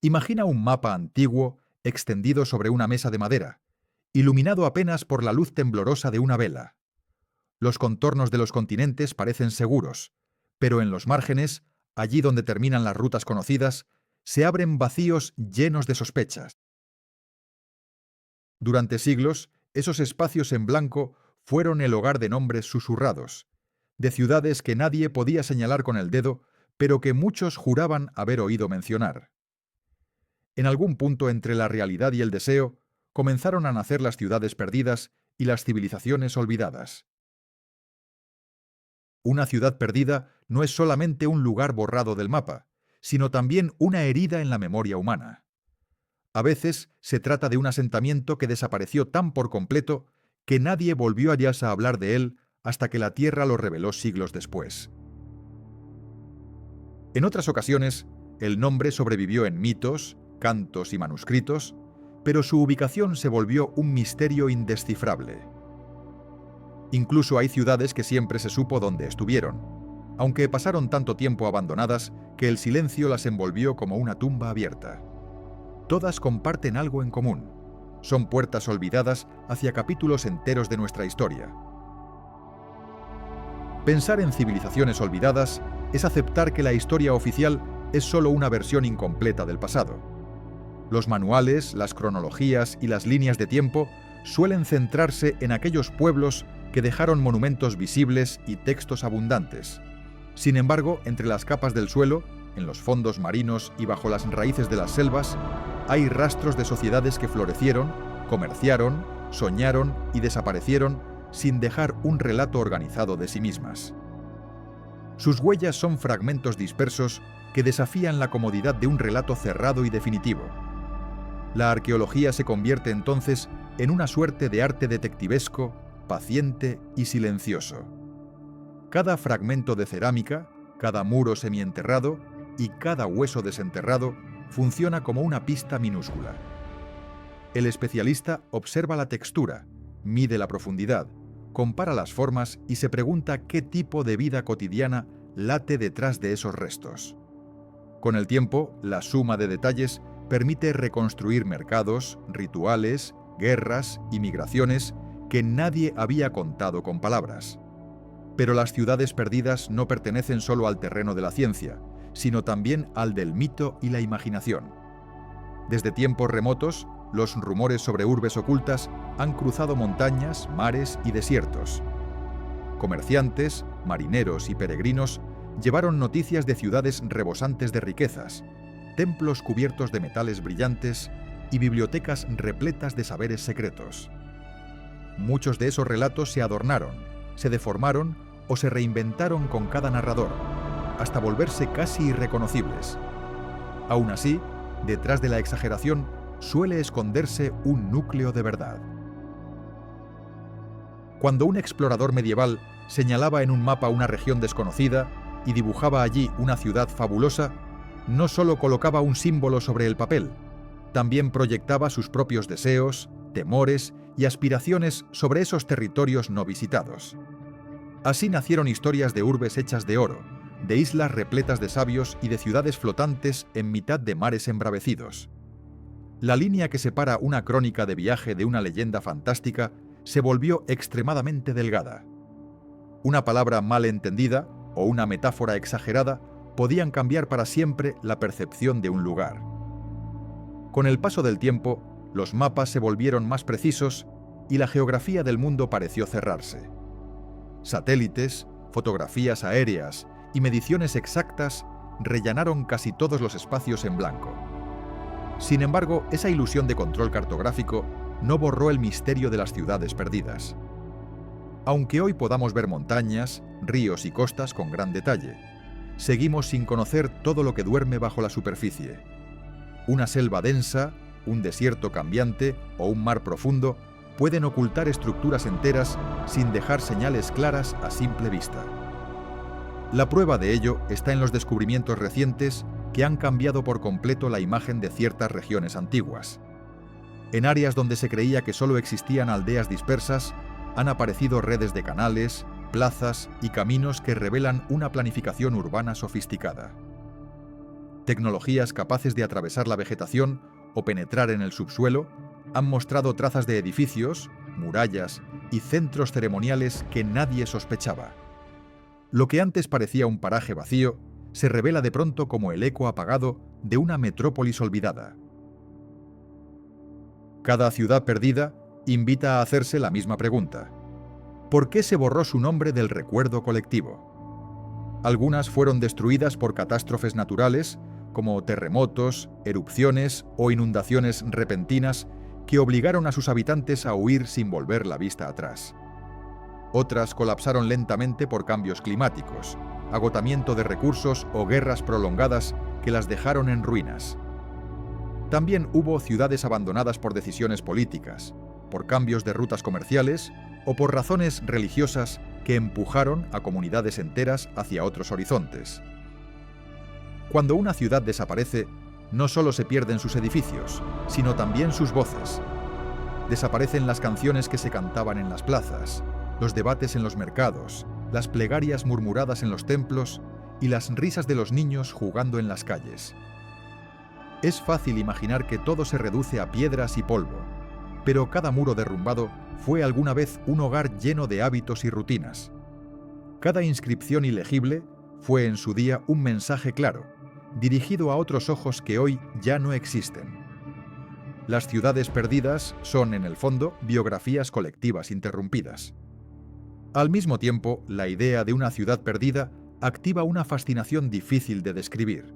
Imagina un mapa antiguo extendido sobre una mesa de madera, iluminado apenas por la luz temblorosa de una vela. Los contornos de los continentes parecen seguros, pero en los márgenes, allí donde terminan las rutas conocidas, se abren vacíos llenos de sospechas. Durante siglos, esos espacios en blanco fueron el hogar de nombres susurrados, de ciudades que nadie podía señalar con el dedo, pero que muchos juraban haber oído mencionar. En algún punto entre la realidad y el deseo, comenzaron a nacer las ciudades perdidas y las civilizaciones olvidadas. Una ciudad perdida no es solamente un lugar borrado del mapa, sino también una herida en la memoria humana. A veces se trata de un asentamiento que desapareció tan por completo que nadie volvió a hablar de él hasta que la Tierra lo reveló siglos después. En otras ocasiones, el nombre sobrevivió en mitos, cantos y manuscritos, pero su ubicación se volvió un misterio indescifrable. Incluso hay ciudades que siempre se supo dónde estuvieron, aunque pasaron tanto tiempo abandonadas que el silencio las envolvió como una tumba abierta. Todas comparten algo en común. Son puertas olvidadas hacia capítulos enteros de nuestra historia. Pensar en civilizaciones olvidadas es aceptar que la historia oficial es solo una versión incompleta del pasado. Los manuales, las cronologías y las líneas de tiempo suelen centrarse en aquellos pueblos que dejaron monumentos visibles y textos abundantes. Sin embargo, entre las capas del suelo, en los fondos marinos y bajo las raíces de las selvas, hay rastros de sociedades que florecieron, comerciaron, soñaron y desaparecieron sin dejar un relato organizado de sí mismas. Sus huellas son fragmentos dispersos que desafían la comodidad de un relato cerrado y definitivo. La arqueología se convierte entonces en una suerte de arte detectivesco, paciente y silencioso. Cada fragmento de cerámica, cada muro semienterrado y cada hueso desenterrado funciona como una pista minúscula. El especialista observa la textura, mide la profundidad, compara las formas y se pregunta qué tipo de vida cotidiana late detrás de esos restos. Con el tiempo, la suma de detalles permite reconstruir mercados, rituales, guerras y migraciones que nadie había contado con palabras. Pero las ciudades perdidas no pertenecen solo al terreno de la ciencia, sino también al del mito y la imaginación. Desde tiempos remotos, los rumores sobre urbes ocultas han cruzado montañas, mares y desiertos. Comerciantes, marineros y peregrinos llevaron noticias de ciudades rebosantes de riquezas, templos cubiertos de metales brillantes y bibliotecas repletas de saberes secretos. Muchos de esos relatos se adornaron, se deformaron o se reinventaron con cada narrador, hasta volverse casi irreconocibles. Aún así, detrás de la exageración suele esconderse un núcleo de verdad. Cuando un explorador medieval señalaba en un mapa una región desconocida y dibujaba allí una ciudad fabulosa, no solo colocaba un símbolo sobre el papel, también proyectaba sus propios deseos, temores y aspiraciones sobre esos territorios no visitados. Así nacieron historias de urbes hechas de oro, de islas repletas de sabios y de ciudades flotantes en mitad de mares embravecidos. La línea que separa una crónica de viaje de una leyenda fantástica se volvió extremadamente delgada. Una palabra mal entendida o una metáfora exagerada podían cambiar para siempre la percepción de un lugar. Con el paso del tiempo, los mapas se volvieron más precisos y la geografía del mundo pareció cerrarse. Satélites, fotografías aéreas y mediciones exactas rellanaron casi todos los espacios en blanco. Sin embargo, esa ilusión de control cartográfico no borró el misterio de las ciudades perdidas. Aunque hoy podamos ver montañas, ríos y costas con gran detalle, seguimos sin conocer todo lo que duerme bajo la superficie. Una selva densa, un desierto cambiante o un mar profundo pueden ocultar estructuras enteras sin dejar señales claras a simple vista. La prueba de ello está en los descubrimientos recientes que han cambiado por completo la imagen de ciertas regiones antiguas. En áreas donde se creía que solo existían aldeas dispersas, han aparecido redes de canales, plazas y caminos que revelan una planificación urbana sofisticada. Tecnologías capaces de atravesar la vegetación o penetrar en el subsuelo han mostrado trazas de edificios, murallas y centros ceremoniales que nadie sospechaba. Lo que antes parecía un paraje vacío se revela de pronto como el eco apagado de una metrópolis olvidada. Cada ciudad perdida invita a hacerse la misma pregunta: ¿por qué se borró su nombre del recuerdo colectivo? Algunas fueron destruidas por catástrofes naturales, como terremotos, erupciones o inundaciones repentinas que obligaron a sus habitantes a huir sin volver la vista atrás. Otras colapsaron lentamente por cambios climáticos, agotamiento de recursos o guerras prolongadas que las dejaron en ruinas. También hubo ciudades abandonadas por decisiones políticas, por cambios de rutas comerciales o por razones religiosas que empujaron a comunidades enteras hacia otros horizontes. Cuando una ciudad desaparece, no solo se pierden sus edificios, sino también sus voces. Desaparecen las canciones que se cantaban en las plazas, los debates en los mercados, las plegarias murmuradas en los templos y las risas de los niños jugando en las calles. Es fácil imaginar que todo se reduce a piedras y polvo, pero cada muro derrumbado fue alguna vez un hogar lleno de hábitos y rutinas. Cada inscripción ilegible fue en su día un mensaje claro, dirigido a otros ojos que hoy ya no existen. Las ciudades perdidas son, en el fondo, biografías colectivas interrumpidas. Al mismo tiempo, la idea de una ciudad perdida activa una fascinación difícil de describir.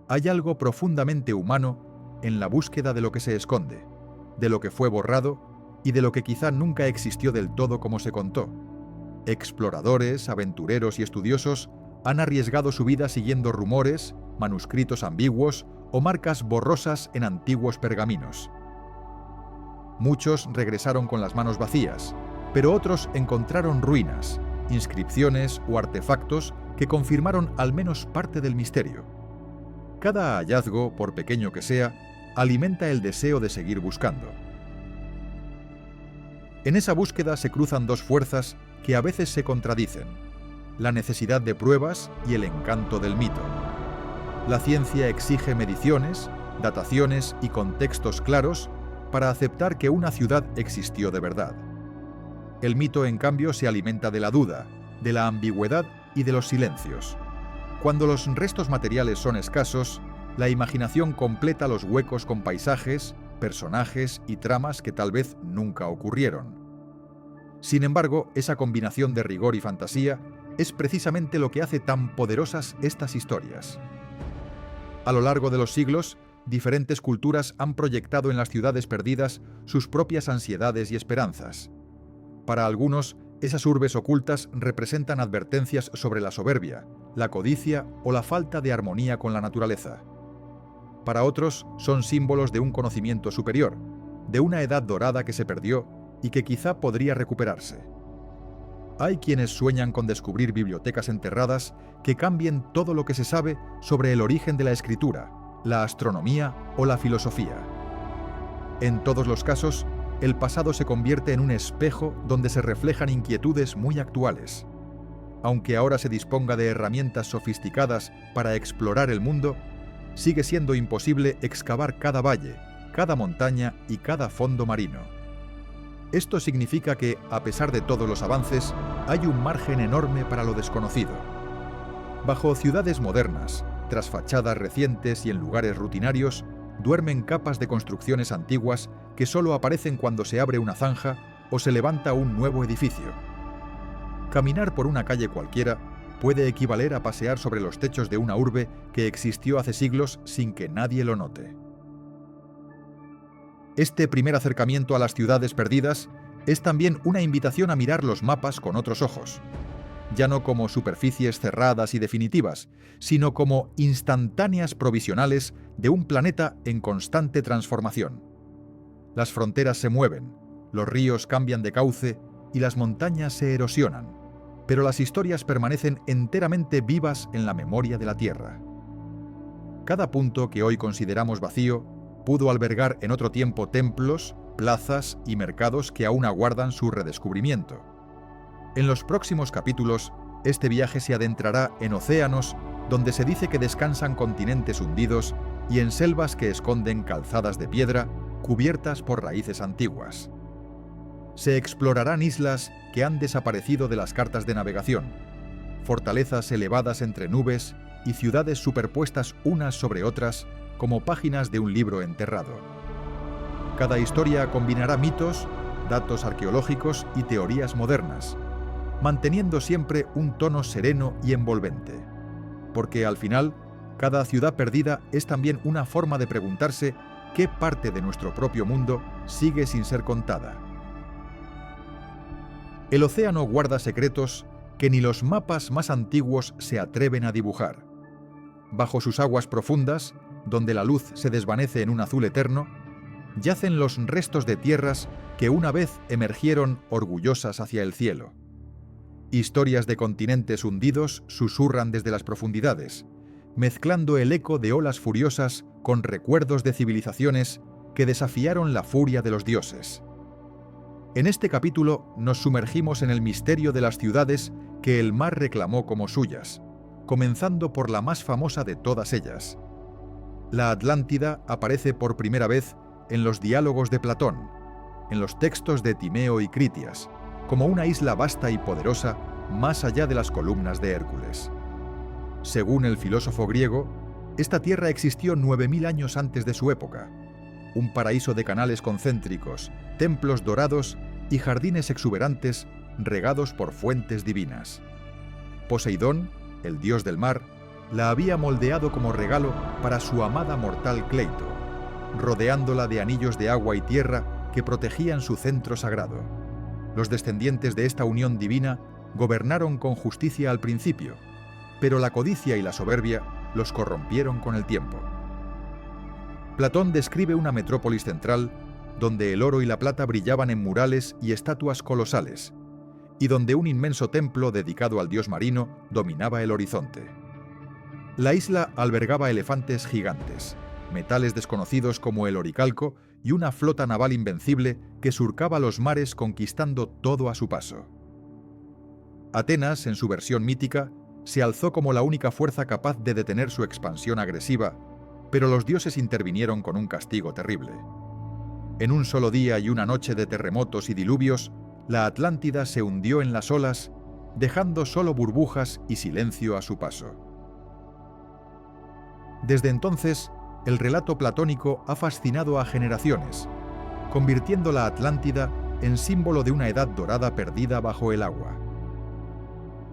Hay algo profundamente humano en la búsqueda de lo que se esconde, de lo que fue borrado y de lo que quizá nunca existió del todo como se contó. Exploradores, aventureros y estudiosos han arriesgado su vida siguiendo rumores, manuscritos ambiguos o marcas borrosas en antiguos pergaminos. Muchos regresaron con las manos vacías, pero otros encontraron ruinas, inscripciones o artefactos que confirmaron al menos parte del misterio. Cada hallazgo, por pequeño que sea, alimenta el deseo de seguir buscando. En esa búsqueda se cruzan dos fuerzas que a veces se contradicen: la necesidad de pruebas y el encanto del mito. La ciencia exige mediciones, dataciones y contextos claros para aceptar que una ciudad existió de verdad. El mito, en cambio, se alimenta de la duda, de la ambigüedad y de los silencios. Cuando los restos materiales son escasos, la imaginación completa los huecos con paisajes, personajes y tramas que tal vez nunca ocurrieron. Sin embargo, esa combinación de rigor y fantasía es precisamente lo que hace tan poderosas estas historias. A lo largo de los siglos, diferentes culturas han proyectado en las ciudades perdidas sus propias ansiedades y esperanzas. Para algunos, esas urbes ocultas representan advertencias sobre la soberbia, la codicia o la falta de armonía con la naturaleza. Para otros, son símbolos de un conocimiento superior, de una edad dorada que se perdió y que quizá podría recuperarse. Hay quienes sueñan con descubrir bibliotecas enterradas que cambien todo lo que se sabe sobre el origen de la escritura, la astronomía o la filosofía. En todos los casos, el pasado se convierte en un espejo donde se reflejan inquietudes muy actuales. Aunque ahora se disponga de herramientas sofisticadas para explorar el mundo, sigue siendo imposible excavar cada valle, cada montaña y cada fondo marino. Esto significa que, a pesar de todos los avances, hay un margen enorme para lo desconocido. Bajo ciudades modernas, tras fachadas recientes y en lugares rutinarios, duermen capas de construcciones antiguas que solo aparecen cuando se abre una zanja o se levanta un nuevo edificio. Caminar por una calle cualquiera puede equivaler a pasear sobre los techos de una urbe que existió hace siglos sin que nadie lo note. Este primer acercamiento a las ciudades perdidas es también una invitación a mirar los mapas con otros ojos, ya no como superficies cerradas y definitivas, sino como instantáneas provisionales de un planeta en constante transformación. Las fronteras se mueven, los ríos cambian de cauce y las montañas se erosionan, pero las historias permanecen enteramente vivas en la memoria de la Tierra. Cada punto que hoy consideramos vacío pudo albergar en otro tiempo templos, plazas y mercados que aún aguardan su redescubrimiento. En los próximos capítulos, este viaje se adentrará en océanos donde se dice que descansan continentes hundidos y en selvas que esconden calzadas de piedra cubiertas por raíces antiguas. Se explorarán islas que han desaparecido de las cartas de navegación, fortalezas elevadas entre nubes y ciudades superpuestas unas sobre otras como páginas de un libro enterrado. Cada historia combinará mitos, datos arqueológicos y teorías modernas, manteniendo siempre un tono sereno y envolvente. Porque al final, cada ciudad perdida es también una forma de preguntarse qué parte de nuestro propio mundo sigue sin ser contada. El océano guarda secretos que ni los mapas más antiguos se atreven a dibujar. Bajo sus aguas profundas, donde la luz se desvanece en un azul eterno, yacen los restos de tierras que una vez emergieron orgullosas hacia el cielo. Historias de continentes hundidos susurran desde las profundidades, mezclando el eco de olas furiosas con recuerdos de civilizaciones que desafiaron la furia de los dioses. En este capítulo nos sumergimos en el misterio de las ciudades que el mar reclamó como suyas, comenzando por la más famosa de todas ellas. La Atlántida aparece por primera vez en los diálogos de Platón, en los textos de Timeo y Critias, como una isla vasta y poderosa más allá de las columnas de Hércules. Según el filósofo griego, esta tierra existió 9000 años antes de su época, un paraíso de canales concéntricos, templos dorados y jardines exuberantes regados por fuentes divinas. Poseidón, el dios del mar, la había moldeado como regalo para su amada mortal Cleito, rodeándola de anillos de agua y tierra que protegían su centro sagrado. Los descendientes de esta unión divina gobernaron con justicia al principio, pero la codicia y la soberbia los corrompieron con el tiempo. Platón describe una metrópolis central donde el oro y la plata brillaban en murales y estatuas colosales, y donde un inmenso templo dedicado al dios marino dominaba el horizonte. La isla albergaba elefantes gigantes, metales desconocidos como el oricalco y una flota naval invencible que surcaba los mares conquistando todo a su paso. Atenas, en su versión mítica, se alzó como la única fuerza capaz de detener su expansión agresiva, pero los dioses intervinieron con un castigo terrible. En un solo día y una noche de terremotos y diluvios, la Atlántida se hundió en las olas, dejando solo burbujas y silencio a su paso. Desde entonces, el relato platónico ha fascinado a generaciones, convirtiendo la Atlántida en símbolo de una edad dorada perdida bajo el agua.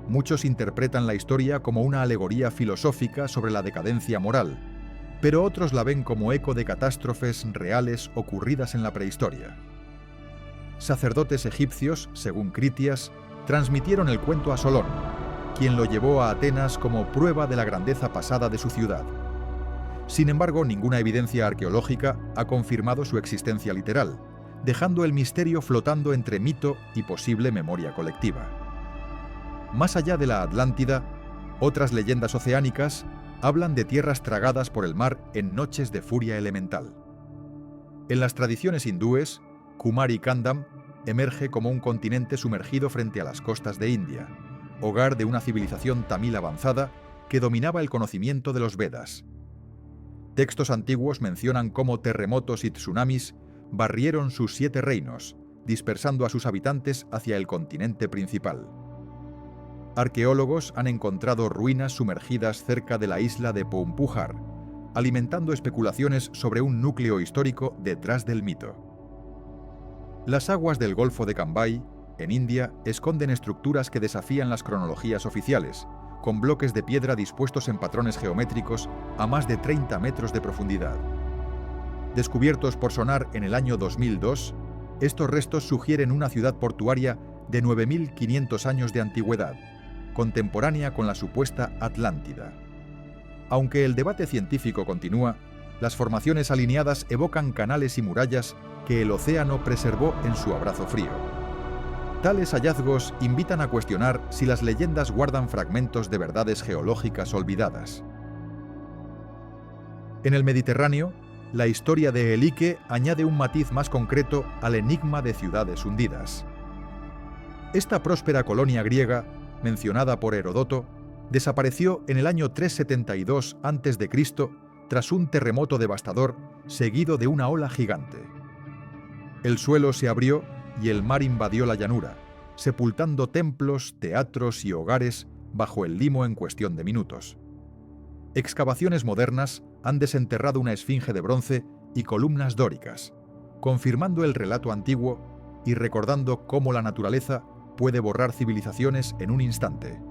Muchos interpretan la historia como una alegoría filosófica sobre la decadencia moral, pero otros la ven como eco de catástrofes reales ocurridas en la prehistoria. Sacerdotes egipcios, según Critias, transmitieron el cuento a Solón, quien lo llevó a Atenas como prueba de la grandeza pasada de su ciudad. Sin embargo, ninguna evidencia arqueológica ha confirmado su existencia literal, dejando el misterio flotando entre mito y posible memoria colectiva. Más allá de la Atlántida, otras leyendas oceánicas hablan de tierras tragadas por el mar en noches de furia elemental. En las tradiciones hindúes, Kumari Kandam emerge como un continente sumergido frente a las costas de India, hogar de una civilización tamil avanzada que dominaba el conocimiento de los Vedas. Textos antiguos mencionan cómo terremotos y tsunamis barrieron sus 7 reinos, dispersando a sus habitantes hacia el continente principal. Arqueólogos han encontrado ruinas sumergidas cerca de la isla de Poompujar, alimentando especulaciones sobre un núcleo histórico detrás del mito. Las aguas del Golfo de Cambay, en India, esconden estructuras que desafían las cronologías oficiales, con bloques de piedra dispuestos en patrones geométricos a más de 30 metros de profundidad. Descubiertos por sonar en el año 2002, estos restos sugieren una ciudad portuaria de 9500 años de antigüedad, contemporánea con la supuesta Atlántida. Aunque el debate científico continúa, las formaciones alineadas evocan canales y murallas que el océano preservó en su abrazo frío. Tales hallazgos invitan a cuestionar si las leyendas guardan fragmentos de verdades geológicas olvidadas. En el Mediterráneo, la historia de Elike añade un matiz más concreto al enigma de ciudades hundidas. Esta próspera colonia griega, mencionada por Heródoto, desapareció en el año 372 a.C. tras un terremoto devastador seguido de una ola gigante. El suelo se abrió y el mar invadió la llanura, sepultando templos, teatros y hogares bajo el limo en cuestión de minutos. Excavaciones modernas han desenterrado una esfinge de bronce y columnas dóricas, confirmando el relato antiguo y recordando cómo la naturaleza puede borrar civilizaciones en un instante.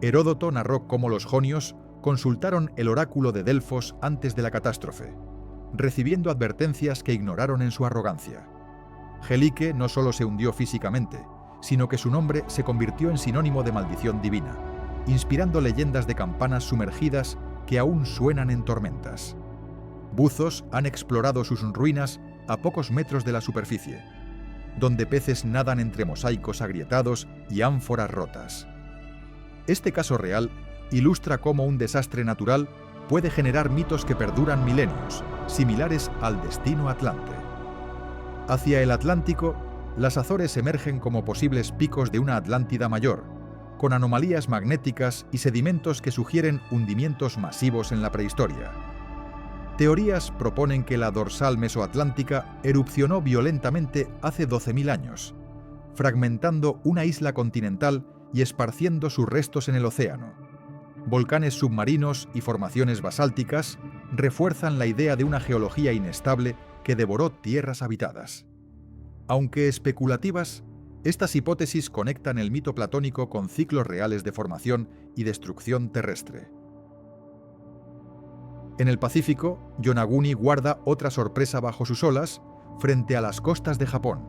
Heródoto narró cómo los jonios consultaron el oráculo de Delfos antes de la catástrofe, recibiendo advertencias que ignoraron en su arrogancia. Gelike no solo se hundió físicamente, sino que su nombre se convirtió en sinónimo de maldición divina, inspirando leyendas de campanas sumergidas que aún suenan en tormentas. Buzos han explorado sus ruinas a pocos metros de la superficie, donde peces nadan entre mosaicos agrietados y ánforas rotas. Este caso real ilustra cómo un desastre natural puede generar mitos que perduran milenios, similares al destino atlante. Hacia el Atlántico, las Azores emergen como posibles picos de una Atlántida mayor, con anomalías magnéticas y sedimentos que sugieren hundimientos masivos en la prehistoria. Teorías proponen que la dorsal mesoatlántica erupcionó violentamente hace 12.000 años, fragmentando una isla continental y esparciendo sus restos en el océano. Volcanes submarinos y formaciones basálticas refuerzan la idea de una geología inestable que devoró tierras habitadas. Aunque especulativas, estas hipótesis conectan el mito platónico con ciclos reales de formación y destrucción terrestre. En el Pacífico, Yonaguni guarda otra sorpresa bajo sus olas frente a las costas de Japón.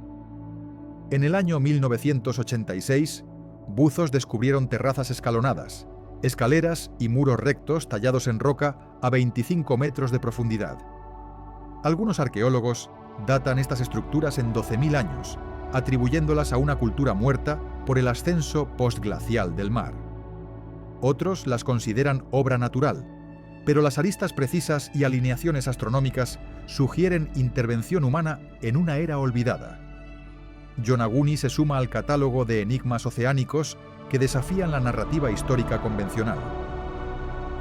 En el año 1986, buzos descubrieron terrazas escalonadas, escaleras y muros rectos tallados en roca a 25 metros de profundidad. Algunos arqueólogos datan estas estructuras en 12.000 años, atribuyéndolas a una cultura muerta por el ascenso postglacial del mar. Otros las consideran obra natural, pero las aristas precisas y alineaciones astronómicas sugieren intervención humana en una era olvidada. Yonaguni se suma al catálogo de enigmas oceánicos que desafían la narrativa histórica convencional.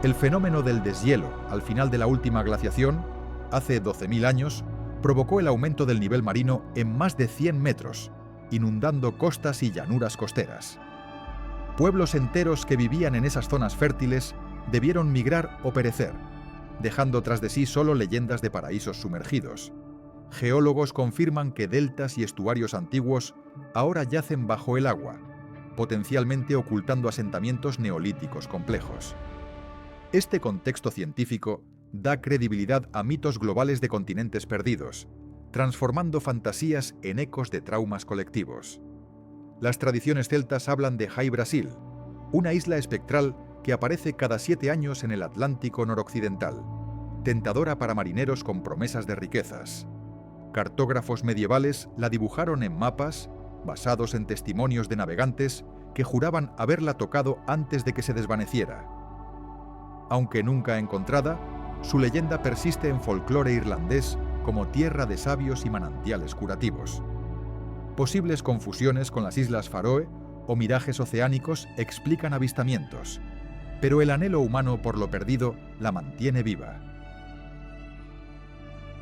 El fenómeno del deshielo al final de la última glaciación, hace 12.000 años, provocó el aumento del nivel marino en más de 100 metros, inundando costas y llanuras costeras. Pueblos enteros que vivían en esas zonas fértiles debieron migrar o perecer, dejando tras de sí solo leyendas de paraísos sumergidos. Geólogos confirman que deltas y estuarios antiguos ahora yacen bajo el agua, potencialmente ocultando asentamientos neolíticos complejos. Este contexto científico da credibilidad a mitos globales de continentes perdidos, transformando fantasías en ecos de traumas colectivos. Las tradiciones celtas hablan de Jai Brasil, una isla espectral que aparece cada 7 años en el Atlántico noroccidental, tentadora para marineros con promesas de riquezas. Cartógrafos medievales la dibujaron en mapas, basados en testimonios de navegantes que juraban haberla tocado antes de que se desvaneciera. Aunque nunca encontrada, su leyenda persiste en folclore irlandés como tierra de sabios y manantiales curativos. Posibles confusiones con las Islas Faroe o mirajes oceánicos explican avistamientos, pero el anhelo humano por lo perdido la mantiene viva.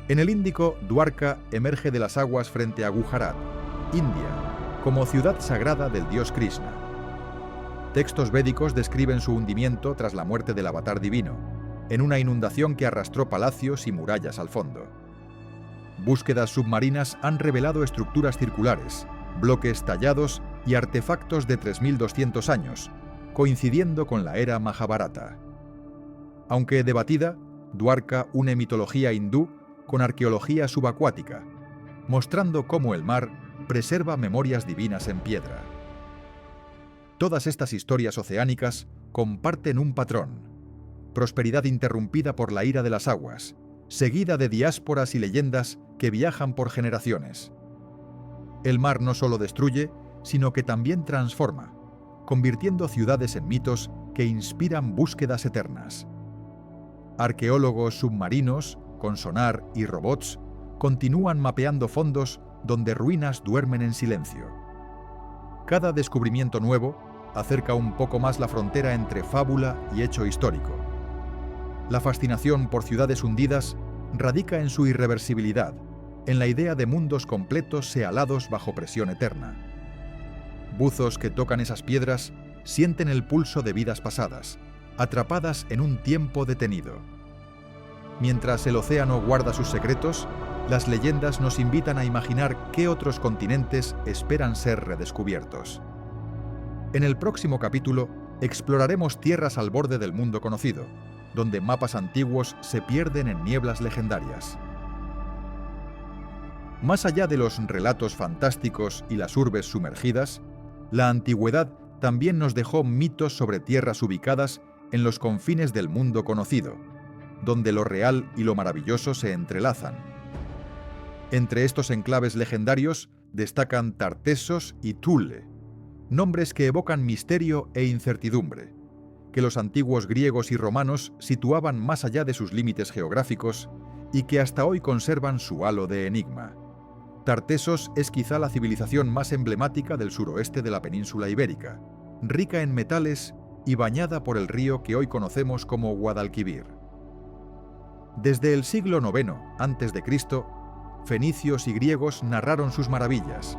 En el Índico, Dwarka emerge de las aguas frente a Gujarat, India, como ciudad sagrada del dios Krishna. Textos védicos describen su hundimiento tras la muerte del avatar divino, en una inundación que arrastró palacios y murallas al fondo. Búsquedas submarinas han revelado estructuras circulares, bloques tallados y artefactos de 3.200 años, coincidiendo con la era Mahabharata. Aunque debatida, Dwarka une mitología hindú con arqueología subacuática, mostrando cómo el mar preserva memorias divinas en piedra. Todas estas historias oceánicas comparten un patrón: prosperidad interrumpida por la ira de las aguas, seguida de diásporas y leyendas que viajan por generaciones. El mar no solo destruye, sino que también transforma, convirtiendo ciudades en mitos que inspiran búsquedas eternas. Arqueólogos submarinos, con sonar y robots, continúan mapeando fondos donde ruinas duermen en silencio. Cada descubrimiento nuevo acerca un poco más la frontera entre fábula y hecho histórico. La fascinación por ciudades hundidas radica en su irreversibilidad, en la idea de mundos completos sealados bajo presión eterna. Buzos que tocan esas piedras sienten el pulso de vidas pasadas, atrapadas en un tiempo detenido. Mientras el océano guarda sus secretos, las leyendas nos invitan a imaginar qué otros continentes esperan ser redescubiertos. En el próximo capítulo, exploraremos tierras al borde del mundo conocido, donde mapas antiguos se pierden en nieblas legendarias. Más allá de los relatos fantásticos y las urbes sumergidas, la antigüedad también nos dejó mitos sobre tierras ubicadas en los confines del mundo conocido, donde lo real y lo maravilloso se entrelazan. Entre estos enclaves legendarios destacan Tartessos y Thule, nombres que evocan misterio e incertidumbre, que los antiguos griegos y romanos situaban más allá de sus límites geográficos y que hasta hoy conservan su halo de enigma. Tartessos es quizá la civilización más emblemática del suroeste de la península ibérica, rica en metales y bañada por el río que hoy conocemos como Guadalquivir. Desde el siglo IX a.C., fenicios y griegos narraron sus maravillas,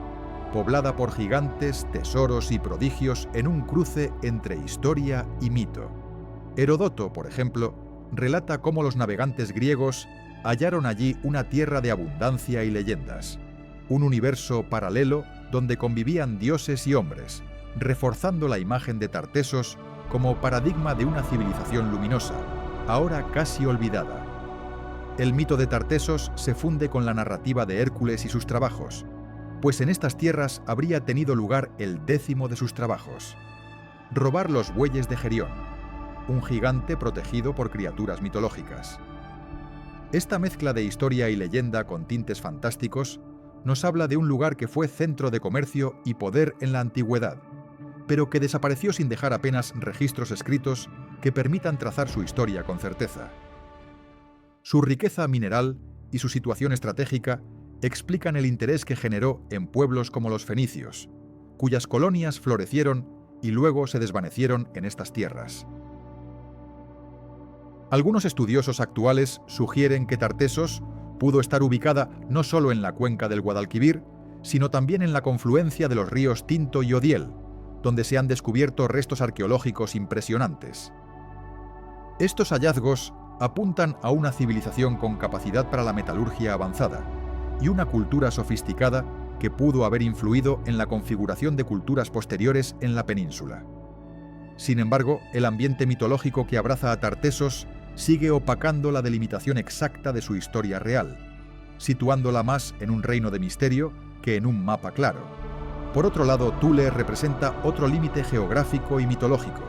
poblada por gigantes, tesoros y prodigios en un cruce entre historia y mito. Heródoto, por ejemplo, relata cómo los navegantes griegos hallaron allí una tierra de abundancia y leyendas, un universo paralelo donde convivían dioses y hombres, reforzando la imagen de Tartessos como paradigma de una civilización luminosa, ahora casi olvidada. El mito de Tartessos se funde con la narrativa de Hércules y sus trabajos, pues en estas tierras habría tenido lugar el 10º de sus trabajos: robar los bueyes de Gerión, un gigante protegido por criaturas mitológicas. Esta mezcla de historia y leyenda con tintes fantásticos nos habla de un lugar que fue centro de comercio y poder en la antigüedad, pero que desapareció sin dejar apenas registros escritos que permitan trazar su historia con certeza. Su riqueza mineral y su situación estratégica explican el interés que generó en pueblos como los fenicios, cuyas colonias florecieron y luego se desvanecieron en estas tierras. Algunos estudiosos actuales sugieren que Tartessos pudo estar ubicada no solo en la cuenca del Guadalquivir, sino también en la confluencia de los ríos Tinto y Odiel, donde se han descubierto restos arqueológicos impresionantes. Estos hallazgos apuntan a una civilización con capacidad para la metalurgia avanzada y una cultura sofisticada que pudo haber influido en la configuración de culturas posteriores en la península. Sin embargo, el ambiente mitológico que abraza a Tartessos sigue opacando la delimitación exacta de su historia real, situándola más en un reino de misterio que en un mapa claro. Por otro lado, Thule representa otro límite geográfico y mitológico,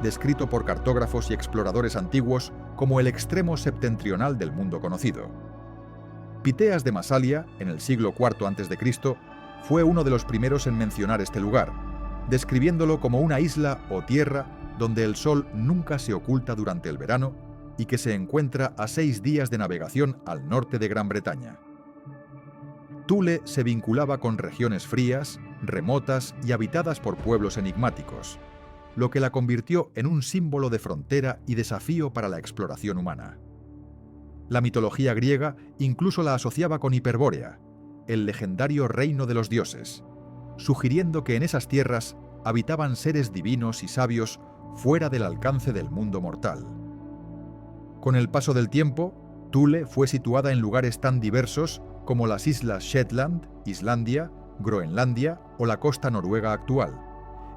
descrito por cartógrafos y exploradores antiguos como el extremo septentrional del mundo conocido. Piteas de Masalia, en el siglo IV a.C., fue uno de los primeros en mencionar este lugar, describiéndolo como una isla o tierra donde el sol nunca se oculta durante el verano y que se encuentra a 6 días de navegación al norte de Gran Bretaña. Thule se vinculaba con regiones frías, remotas y habitadas por pueblos enigmáticos, lo que la convirtió en un símbolo de frontera y desafío para la exploración humana. La mitología griega incluso la asociaba con Hiperbórea, el legendario reino de los dioses, sugiriendo que en esas tierras habitaban seres divinos y sabios fuera del alcance del mundo mortal. Con el paso del tiempo, Thule fue situada en lugares tan diversos como las islas Shetland, Islandia, Groenlandia o la costa noruega actual,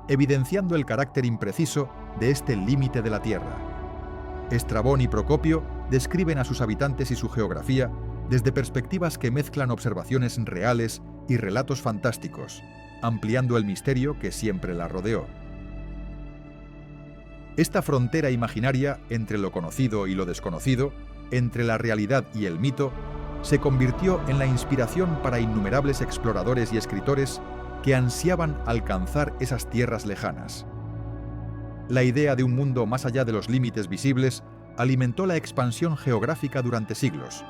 evidenciando el carácter impreciso de este límite de la Tierra. Estrabón y Procopio describen a sus habitantes y su geografía desde perspectivas que mezclan observaciones reales y relatos fantásticos, ampliando el misterio que siempre la rodeó. Esta frontera imaginaria entre lo conocido y lo desconocido, entre la realidad y el mito, se convirtió en la inspiración para innumerables exploradores y escritores que ansiaban alcanzar esas tierras lejanas. La idea de un mundo más allá de los límites visibles alimentó la expansión geográfica durante siglos,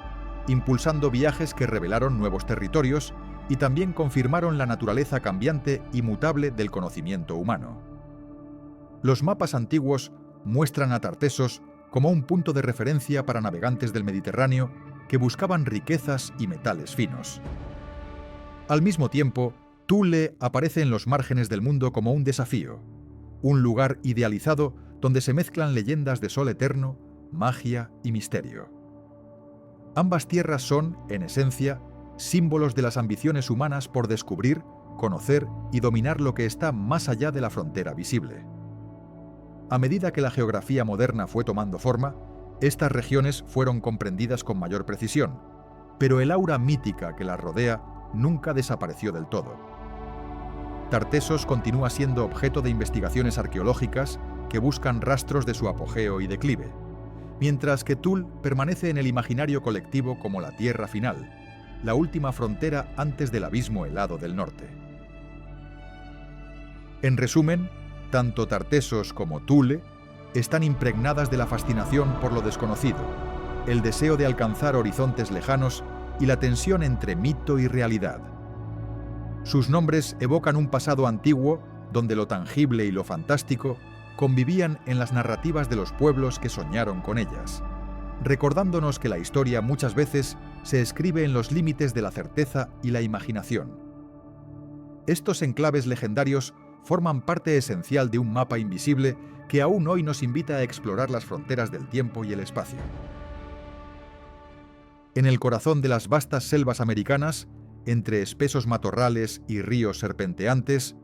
impulsando viajes que revelaron nuevos territorios y también confirmaron la naturaleza cambiante y mutable del conocimiento humano. Los mapas antiguos muestran a Tartessos como un punto de referencia para navegantes del Mediterráneo que buscaban riquezas y metales finos. Al mismo tiempo, Thule aparece en los márgenes del mundo como un desafío, un lugar idealizado donde se mezclan leyendas de sol eterno, magia y misterio. Ambas tierras son, en esencia, símbolos de las ambiciones humanas por descubrir, conocer y dominar lo que está más allá de la frontera visible. A medida que la geografía moderna fue tomando forma, estas regiones fueron comprendidas con mayor precisión, pero el aura mítica que las rodea nunca desapareció del todo. Tartessos continúa siendo objeto de investigaciones arqueológicas que buscan rastros de su apogeo y declive, mientras que Thule permanece en el imaginario colectivo como la tierra final, la última frontera antes del abismo helado del norte. En resumen, tanto Tartessos como Thule están impregnadas de la fascinación por lo desconocido, el deseo de alcanzar horizontes lejanos y la tensión entre mito y realidad. Sus nombres evocan un pasado antiguo donde lo tangible y lo fantástico convivían en las narrativas de los pueblos que soñaron con ellas, recordándonos que la historia muchas veces se escribe en los límites de la certeza y la imaginación. Estos enclaves legendarios forman parte esencial de un mapa invisible que aún hoy nos invita a explorar las fronteras del tiempo y el espacio. En el corazón de las vastas selvas americanas, entre espesos matorrales y ríos serpenteantes,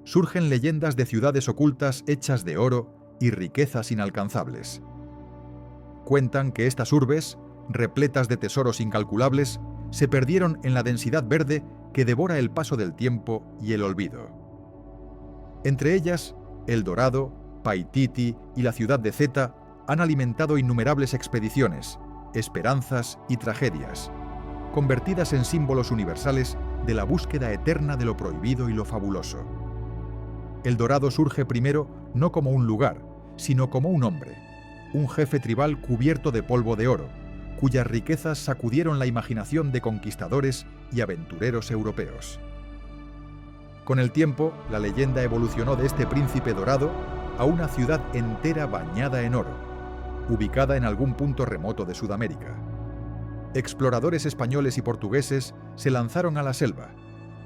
surgen leyendas de ciudades ocultas hechas de oro y riquezas inalcanzables. Cuentan que estas urbes, repletas de tesoros incalculables, se perdieron en la densidad verde que devora el paso del tiempo y el olvido. Entre ellas, El Dorado, Paititi y la ciudad de Zeta han alimentado innumerables expediciones, esperanzas y tragedias, convertidas en símbolos universales de la búsqueda eterna de lo prohibido y lo fabuloso. El Dorado surge primero no como un lugar, sino como un hombre, un jefe tribal cubierto de polvo de oro, cuyas riquezas sacudieron la imaginación de conquistadores y aventureros europeos. Con el tiempo, la leyenda evolucionó de este príncipe dorado a una ciudad entera bañada en oro, ubicada en algún punto remoto de Sudamérica. Exploradores españoles y portugueses se lanzaron a la selva,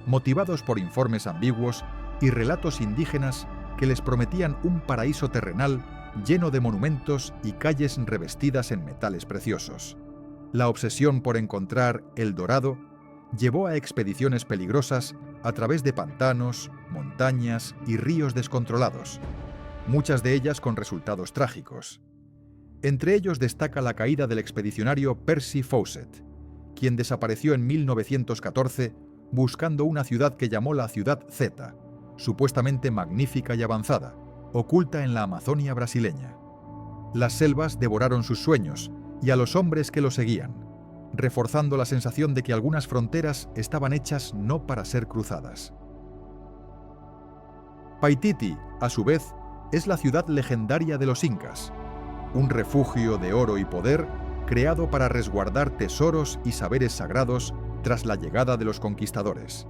motivados por informes ambiguos y relatos indígenas que les prometían un paraíso terrenal lleno de monumentos y calles revestidas en metales preciosos. La obsesión por encontrar El Dorado llevó a expediciones peligrosas a través de pantanos, montañas y ríos descontrolados, muchas de ellas con resultados trágicos. Entre ellos destaca la caída del expedicionario Percy Fawcett, quien desapareció en 1914 buscando una ciudad que llamó la Ciudad Zeta, supuestamente magnífica y avanzada, oculta en la Amazonia brasileña. Las selvas devoraron sus sueños y a los hombres que lo seguían, reforzando la sensación de que algunas fronteras estaban hechas no para ser cruzadas. Paititi, a su vez, es la ciudad legendaria de los incas, un refugio de oro y poder creado para resguardar tesoros y saberes sagrados tras la llegada de los conquistadores.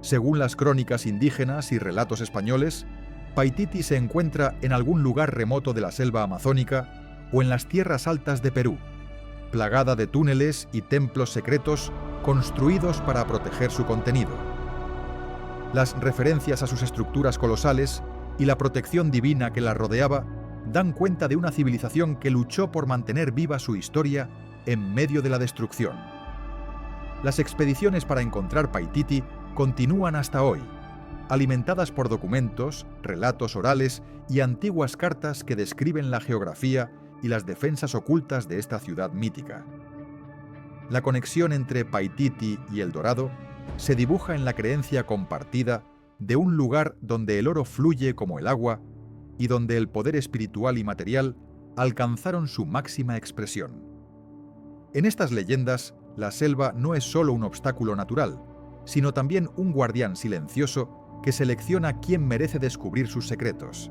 Según las crónicas indígenas y relatos españoles, Paititi se encuentra en algún lugar remoto de la selva amazónica o en las tierras altas de Perú, plagada de túneles y templos secretos construidos para proteger su contenido. Las referencias a sus estructuras colosales y la protección divina que las rodeaba dan cuenta de una civilización que luchó por mantener viva su historia en medio de la destrucción. Las expediciones para encontrar Paititi continúan hasta hoy, alimentadas por documentos, relatos orales y antiguas cartas que describen la geografía y las defensas ocultas de esta ciudad mítica. La conexión entre Paititi y El Dorado se dibuja en la creencia compartida de un lugar donde el oro fluye como el agua y donde el poder espiritual y material alcanzaron su máxima expresión. En estas leyendas, la selva no es solo un obstáculo natural, sino también un guardián silencioso que selecciona quién merece descubrir sus secretos.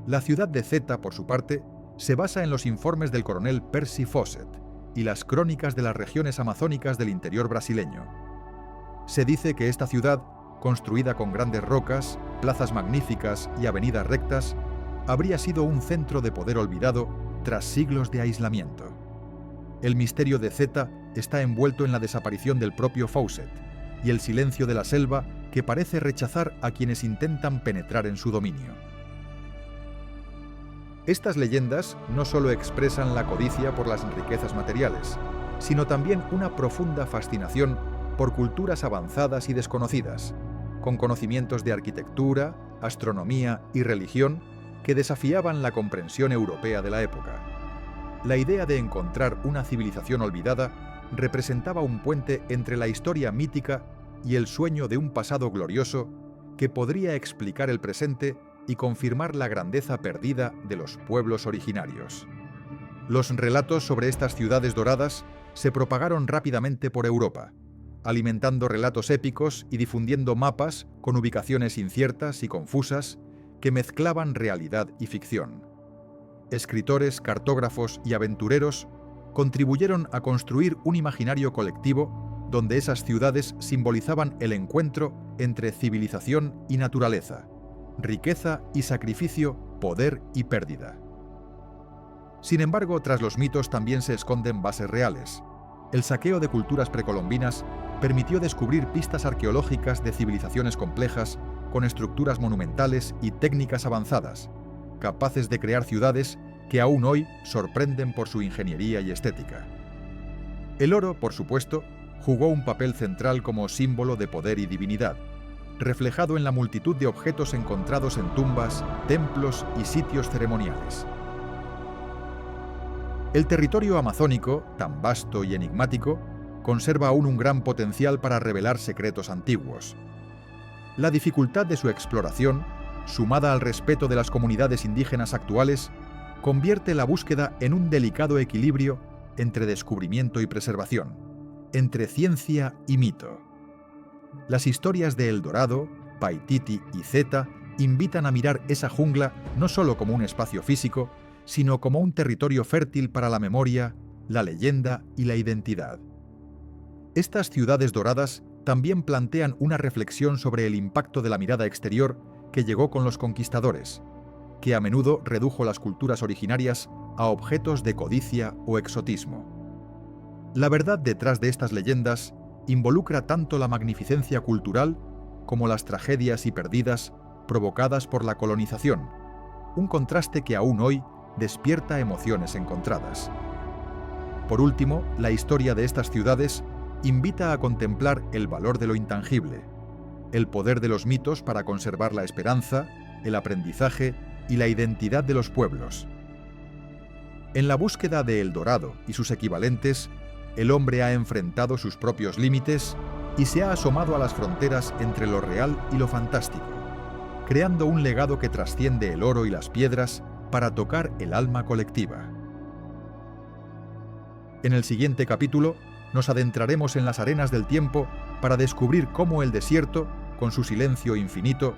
La ciudad de Zeta, por su parte, se basa en los informes del coronel Percy Fawcett y las crónicas de las regiones amazónicas del interior brasileño. Se dice que esta ciudad construida con grandes rocas, plazas magníficas y avenidas rectas, habría sido un centro de poder olvidado tras siglos de aislamiento. El misterio de Zeta está envuelto en la desaparición del propio Fawcett y el silencio de la selva que parece rechazar a quienes intentan penetrar en su dominio. Estas leyendas no solo expresan la codicia por las riquezas materiales, sino también una profunda fascinación por culturas avanzadas y desconocidas, con conocimientos de arquitectura, astronomía y religión que desafiaban la comprensión europea de la época. La idea de encontrar una civilización olvidada representaba un puente entre la historia mítica y el sueño de un pasado glorioso que podría explicar el presente y confirmar la grandeza perdida de los pueblos originarios. Los relatos sobre estas ciudades doradas se propagaron rápidamente por Europa, alimentando relatos épicos y difundiendo mapas con ubicaciones inciertas y confusas que mezclaban realidad y ficción. Escritores, cartógrafos y aventureros contribuyeron a construir un imaginario colectivo donde esas ciudades simbolizaban el encuentro entre civilización y naturaleza, riqueza y sacrificio, poder y pérdida. Sin embargo, tras los mitos también se esconden bases reales. El saqueo de culturas precolombinas permitió descubrir pistas arqueológicas de civilizaciones complejas con estructuras monumentales y técnicas avanzadas, capaces de crear ciudades que aún hoy sorprenden por su ingeniería y estética. El oro, por supuesto, jugó un papel central como símbolo de poder y divinidad, reflejado en la multitud de objetos encontrados en tumbas, templos y sitios ceremoniales. El territorio amazónico, tan vasto y enigmático, conserva aún un gran potencial para revelar secretos antiguos. La dificultad de su exploración, sumada al respeto de las comunidades indígenas actuales, convierte la búsqueda en un delicado equilibrio entre descubrimiento y preservación, entre ciencia y mito. Las historias de El Dorado, Paititi y Zeta invitan a mirar esa jungla no solo como un espacio físico, sino como un territorio fértil para la memoria, la leyenda y la identidad. Estas ciudades doradas también plantean una reflexión sobre el impacto de la mirada exterior que llegó con los conquistadores, que a menudo redujo las culturas originarias a objetos de codicia o exotismo. La verdad detrás de estas leyendas involucra tanto la magnificencia cultural como las tragedias y pérdidas provocadas por la colonización, un contraste que aún hoy despierta emociones encontradas. Por último, la historia de estas ciudades invita a contemplar el valor de lo intangible, el poder de los mitos para conservar la esperanza, el aprendizaje y la identidad de los pueblos. En la búsqueda de El Dorado y sus equivalentes, el hombre ha enfrentado sus propios límites y se ha asomado a las fronteras entre lo real y lo fantástico, creando un legado que trasciende el oro y las piedras para tocar el alma colectiva. En el siguiente capítulo, nos adentraremos en las arenas del tiempo para descubrir cómo el desierto, con su silencio infinito,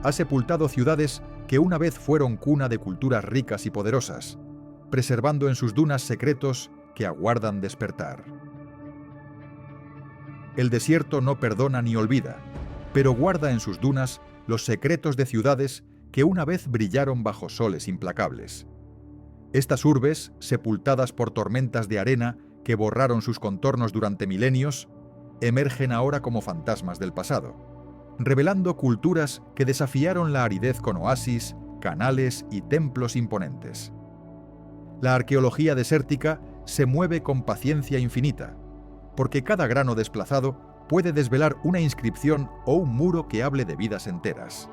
ha sepultado ciudades que una vez fueron cuna de culturas ricas y poderosas, preservando en sus dunas secretos que aguardan despertar. El desierto no perdona ni olvida, pero guarda en sus dunas los secretos de ciudades que una vez brillaron bajo soles implacables. Estas urbes, sepultadas por tormentas de arena que borraron sus contornos durante milenios, emergen ahora como fantasmas del pasado, revelando culturas que desafiaron la aridez con oasis, canales y templos imponentes. La arqueología desértica se mueve con paciencia infinita, porque cada grano desplazado puede desvelar una inscripción o un muro que hable de vidas enteras.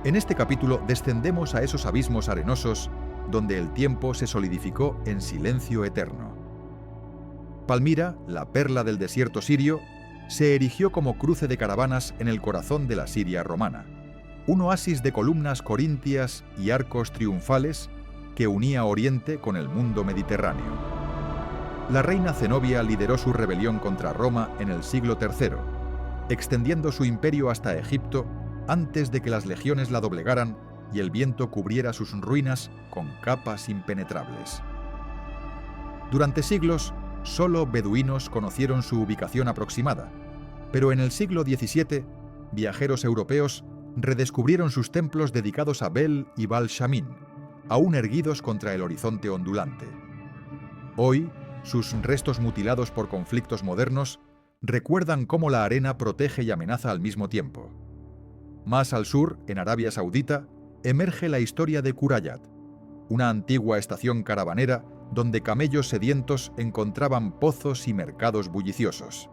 En este capítulo descendemos a esos abismos arenosos donde el tiempo se solidificó en silencio eterno. Palmira, la perla del desierto sirio, se erigió como cruce de caravanas en el corazón de la Siria romana, un oasis de columnas corintias y arcos triunfales que unía Oriente con el mundo mediterráneo. La reina Zenobia lideró su rebelión contra Roma en el siglo III, extendiendo su imperio hasta Egipto antes de que las legiones la doblegaran y el viento cubriera sus ruinas con capas impenetrables. Durante siglos, solo beduinos conocieron su ubicación aproximada, pero en el siglo XVII, viajeros europeos redescubrieron sus templos dedicados a Bel y Baal Shamin, aún erguidos contra el horizonte ondulante. Hoy, sus restos mutilados por conflictos modernos recuerdan cómo la arena protege y amenaza al mismo tiempo. Más al sur, en Arabia Saudita, emerge la historia de Qurayat, una antigua estación caravanera donde camellos sedientos encontraban pozos y mercados bulliciosos.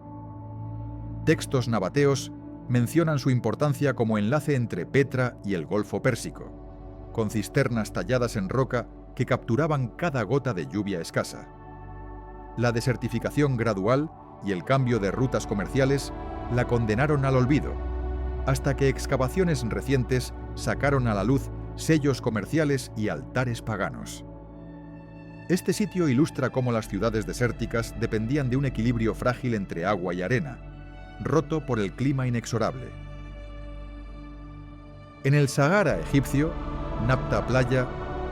Textos nabateos mencionan su importancia como enlace entre Petra y el Golfo Pérsico, con cisternas talladas en roca que capturaban cada gota de lluvia escasa. La desertificación gradual y el cambio de rutas comerciales la condenaron al olvido, hasta que excavaciones recientes sacaron a la luz sellos comerciales y altares paganos. Este sitio ilustra cómo las ciudades desérticas dependían de un equilibrio frágil entre agua y arena, roto por el clima inexorable. En el Sahara egipcio, Nabta Playa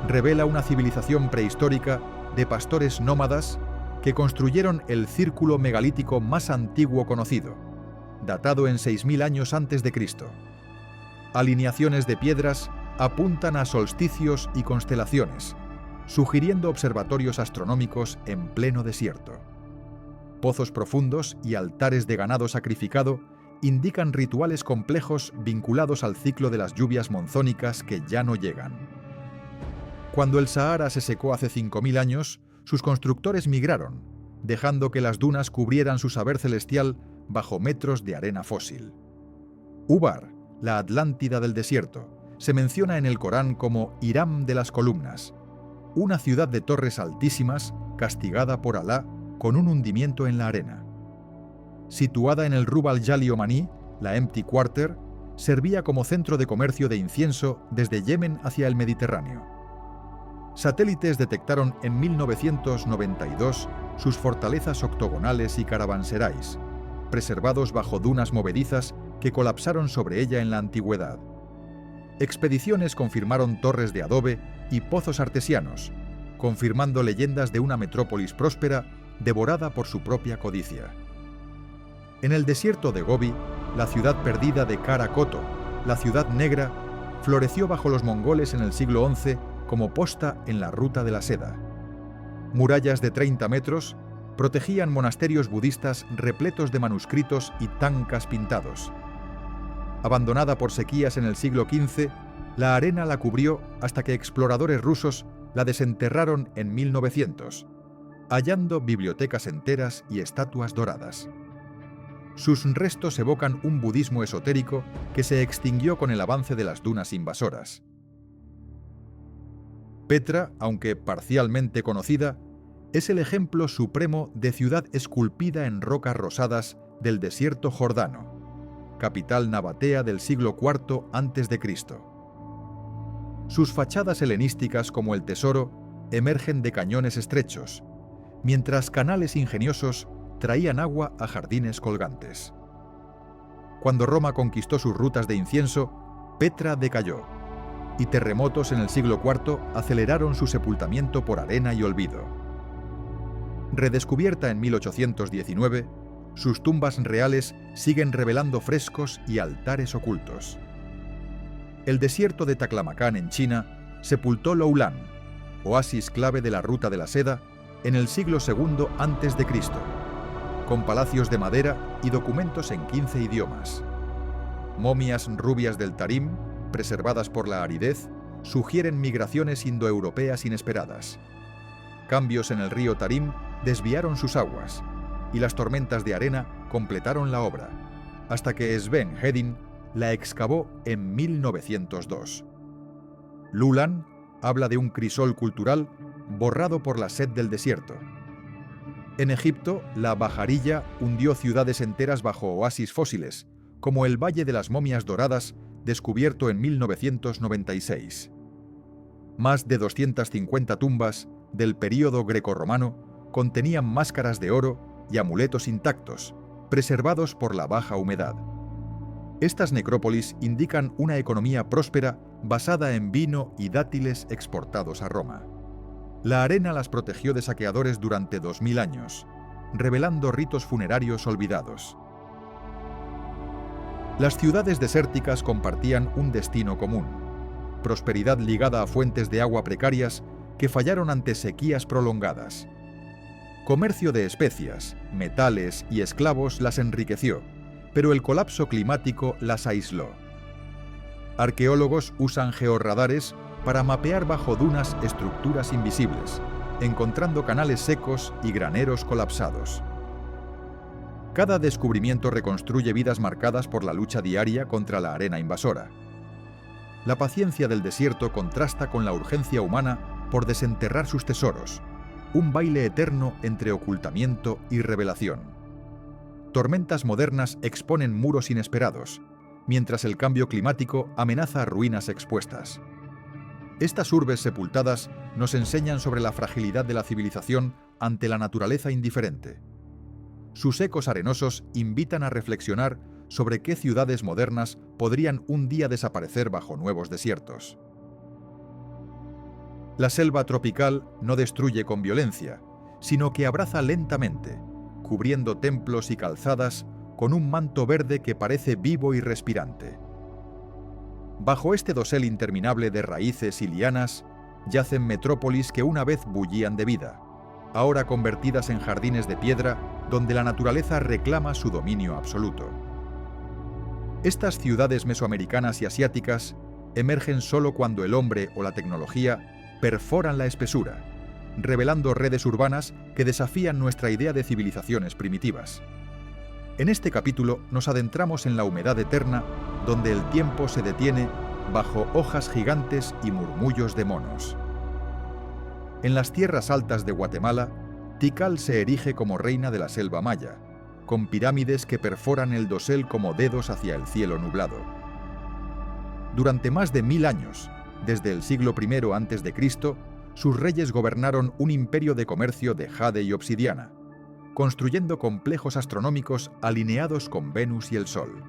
revela una civilización prehistórica de pastores nómadas que construyeron el círculo megalítico más antiguo conocido, datado en 6000 años antes de Cristo. Alineaciones de piedras apuntan a solsticios y constelaciones, sugiriendo observatorios astronómicos en pleno desierto. Pozos profundos y altares de ganado sacrificado indican rituales complejos vinculados al ciclo de las lluvias monzónicas que ya no llegan. Cuando el Sahara se secó hace 5000 años, sus constructores migraron, dejando que las dunas cubrieran su saber celestial bajo metros de arena fósil. Ubar, la Atlántida del desierto, se menciona en el Corán como Hiram de las columnas, una ciudad de torres altísimas castigada por Alá con un hundimiento en la arena. Situada en el Rub al-Jali omaní, la Empty Quarter servía como centro de comercio de incienso desde Yemen hacia el Mediterráneo. Satélites detectaron en 1992 sus fortalezas octogonales y caravanserais, preservados bajo dunas movedizas que colapsaron sobre ella en la antigüedad. Expediciones confirmaron torres de adobe y pozos artesianos, confirmando leyendas de una metrópolis próspera devorada por su propia codicia. En el desierto de Gobi, la ciudad perdida de Karakoto, la Ciudad Negra, floreció bajo los mongoles en el siglo XI como posta en la ruta de la seda. Murallas de 30 metros protegían monasterios budistas repletos de manuscritos y tankas pintados. Abandonada por sequías en el siglo XV, la arena la cubrió hasta que exploradores rusos la desenterraron en 1900, hallando bibliotecas enteras y estatuas doradas. Sus restos evocan un budismo esotérico que se extinguió con el avance de las dunas invasoras. Petra, aunque parcialmente conocida, es el ejemplo supremo de ciudad esculpida en rocas rosadas del desierto jordano, capital nabatea del siglo IV a.C. Sus fachadas helenísticas como el Tesoro emergen de cañones estrechos, mientras canales ingeniosos traían agua a jardines colgantes. Cuando Roma conquistó sus rutas de incienso, Petra decayó, y terremotos en el siglo IV aceleraron su sepultamiento por arena y olvido. Redescubierta en 1819, sus tumbas reales siguen revelando frescos y altares ocultos. El desierto de Taklamakan en China sepultó Loulan, oasis clave de la ruta de la seda, en el siglo II a.C., con palacios de madera y documentos en 15 idiomas. Momias rubias del Tarim, preservadas por la aridez, sugieren migraciones indoeuropeas inesperadas. Cambios en el río Tarim desviaron sus aguas, y las tormentas de arena completaron la obra, hasta que Sven Hedin la excavó en 1902. Lulan habla de un crisol cultural borrado por la sed del desierto. En Egipto, la Bajarilla hundió ciudades enteras bajo oasis fósiles, como el Valle de las Momias Doradas, descubierto en 1996. Más de 250 tumbas del período grecorromano contenían máscaras de oro y amuletos intactos, preservados por la baja humedad. Estas necrópolis indican una economía próspera basada en vino y dátiles exportados a Roma. La arena las protegió de saqueadores durante 2000 años, revelando ritos funerarios olvidados. Las ciudades desérticas compartían un destino común: prosperidad ligada a fuentes de agua precarias que fallaron ante sequías prolongadas. Comercio de especias, metales y esclavos las enriqueció, pero el colapso climático las aisló. Arqueólogos usan georradares para mapear bajo dunas estructuras invisibles, encontrando canales secos y graneros colapsados. Cada descubrimiento reconstruye vidas marcadas por la lucha diaria contra la arena invasora. La paciencia del desierto contrasta con la urgencia humana por desenterrar sus tesoros, un baile eterno entre ocultamiento y revelación. Tormentas modernas exponen muros inesperados, mientras el cambio climático amenaza ruinas expuestas. Estas urbes sepultadas nos enseñan sobre la fragilidad de la civilización ante la naturaleza indiferente. Sus ecos arenosos invitan a reflexionar sobre qué ciudades modernas podrían un día desaparecer bajo nuevos desiertos. La selva tropical no destruye con violencia, sino que abraza lentamente, cubriendo templos y calzadas con un manto verde que parece vivo y respirante. Bajo este dosel interminable de raíces y lianas, yacen metrópolis que una vez bullían de vida, ahora convertidas en jardines de piedra donde la naturaleza reclama su dominio absoluto. Estas ciudades mesoamericanas y asiáticas emergen solo cuando el hombre o la tecnología perforan la espesura, revelando redes urbanas que desafían nuestra idea de civilizaciones primitivas. En este capítulo nos adentramos en la humedad eterna, donde el tiempo se detiene bajo hojas gigantes y murmullos de monos. En las tierras altas de Guatemala, Tikal se erige como reina de la selva maya, con pirámides que perforan el dosel como dedos hacia el cielo nublado. Durante más de 1000 años, desde el siglo I a.C., sus reyes gobernaron un imperio de comercio de jade y obsidiana, construyendo complejos astronómicos alineados con Venus y el Sol.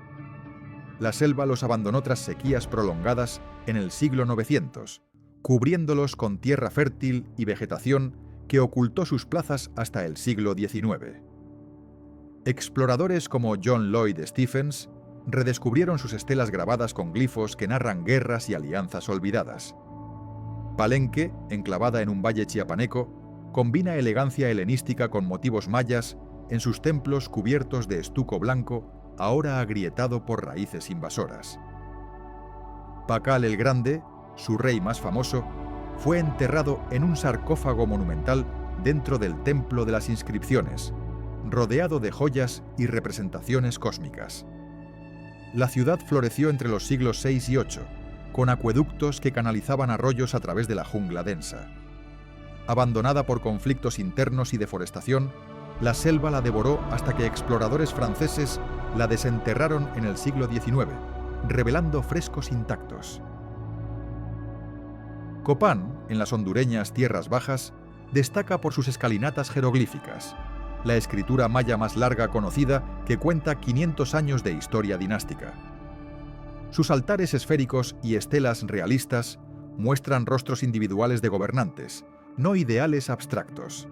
La selva los abandonó tras sequías prolongadas en el siglo 900, cubriéndolos con tierra fértil y vegetación que ocultó sus plazas hasta el siglo XIX. Exploradores como John Lloyd Stephens redescubrieron sus estelas grabadas con glifos que narran guerras y alianzas olvidadas. Palenque, enclavada en un valle chiapaneco, combina elegancia helenística con motivos mayas en sus templos cubiertos de estuco blanco, ahora agrietado por raíces invasoras. Pakal el Grande, su rey más famoso, fue enterrado en un sarcófago monumental dentro del Templo de las Inscripciones, rodeado de joyas y representaciones cósmicas. La ciudad floreció entre los siglos VI y VIII, con acueductos que canalizaban arroyos a través de la jungla densa. Abandonada por conflictos internos y deforestación, la selva la devoró hasta que exploradores franceses la desenterraron en el siglo XIX, revelando frescos intactos. Copán, en las hondureñas Tierras Bajas, destaca por sus escalinatas jeroglíficas, la escritura maya más larga conocida que cuenta 500 años de historia dinástica. Sus altares esféricos y estelas realistas muestran rostros individuales de gobernantes, no ideales abstractos.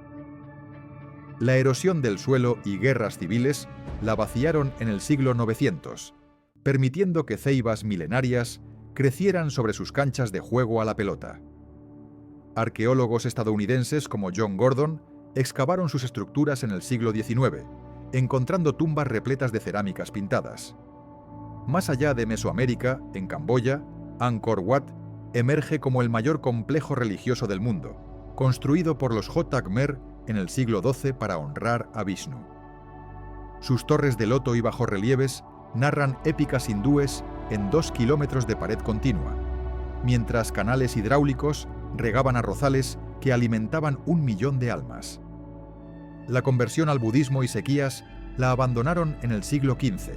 La erosión del suelo y guerras civiles la vaciaron en el siglo 900, permitiendo que ceibas milenarias crecieran sobre sus canchas de juego a la pelota. Arqueólogos estadounidenses como John Gordon excavaron sus estructuras en el siglo XIX, encontrando tumbas repletas de cerámicas pintadas. Más allá de Mesoamérica, en Camboya, Angkor Wat emerge como el mayor complejo religioso del mundo, construido por los J. Khmer en el siglo XII para honrar a Vishnu. Sus torres de loto y bajorrelieves narran épicas hindúes en 2 kilómetros de pared continua, mientras canales hidráulicos regaban arrozales que alimentaban 1 millón de almas. La conversión al budismo y sequías la abandonaron en el siglo XV,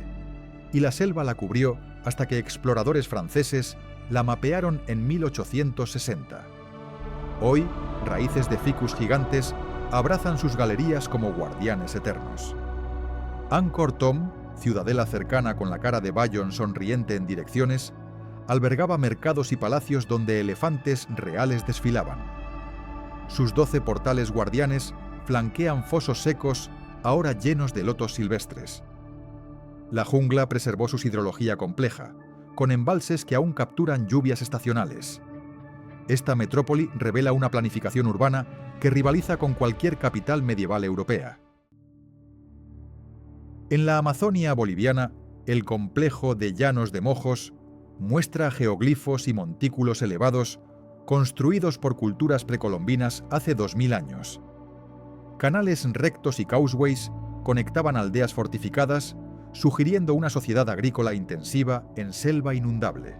y la selva la cubrió hasta que exploradores franceses la mapearon en 1860. Hoy, raíces de ficus gigantes abrazan sus galerías como guardianes eternos. Angkor Thom, ciudadela cercana con la cara de Bayon sonriente en direcciones, albergaba mercados y palacios donde elefantes reales desfilaban. Sus 12 portales guardianes flanquean fosos secos ahora llenos de lotos silvestres. La jungla preservó su hidrología compleja, con embalses que aún capturan lluvias estacionales. Esta metrópoli revela una planificación urbana que rivaliza con cualquier capital medieval europea. En la Amazonia boliviana, el complejo de Llanos de Mojos muestra geoglifos y montículos elevados construidos por culturas precolombinas hace 2000 años. Canales rectos y causeways conectaban aldeas fortificadas, sugiriendo una sociedad agrícola intensiva en selva inundable.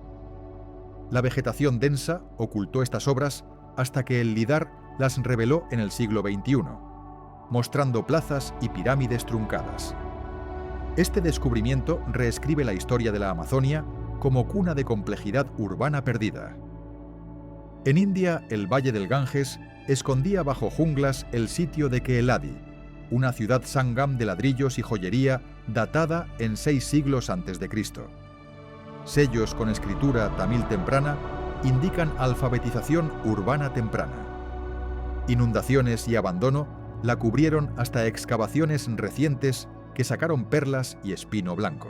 La vegetación densa ocultó estas obras hasta que el lidar las reveló en el siglo XXI, mostrando plazas y pirámides truncadas. Este descubrimiento reescribe la historia de la Amazonia como cuna de complejidad urbana perdida. En India, el Valle del Ganges escondía bajo junglas el sitio de Keeladi, una ciudad sangam de ladrillos y joyería datada en 6 siglos a.C. Sellos con escritura tamil temprana indican alfabetización urbana temprana. Inundaciones y abandono la cubrieron hasta excavaciones recientes que sacaron perlas y espino blanco.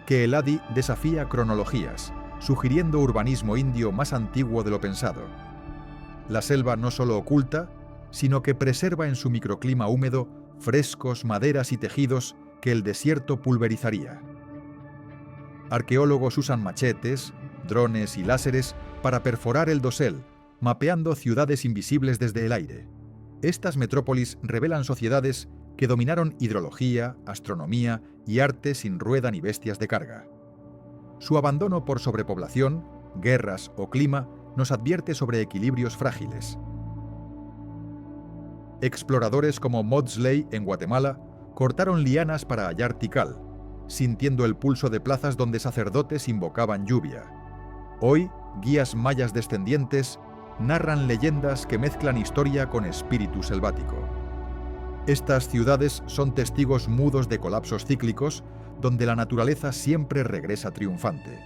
Keeladi desafía cronologías, sugiriendo urbanismo indio más antiguo de lo pensado. La selva no solo oculta, sino que preserva en su microclima húmedo frescos, maderas y tejidos que el desierto pulverizaría. Arqueólogos usan machetes, drones y láseres para perforar el dosel, mapeando ciudades invisibles desde el aire. Estas metrópolis revelan sociedades que dominaron hidrología, astronomía y arte sin rueda ni bestias de carga. Su abandono por sobrepoblación, guerras o clima nos advierte sobre equilibrios frágiles. Exploradores como Maudslay en Guatemala cortaron lianas para hallar Tikal, sintiendo el pulso de plazas donde sacerdotes invocaban lluvia. Hoy, guías mayas descendientes narran leyendas que mezclan historia con espíritu selvático. Estas ciudades son testigos mudos de colapsos cíclicos, donde la naturaleza siempre regresa triunfante.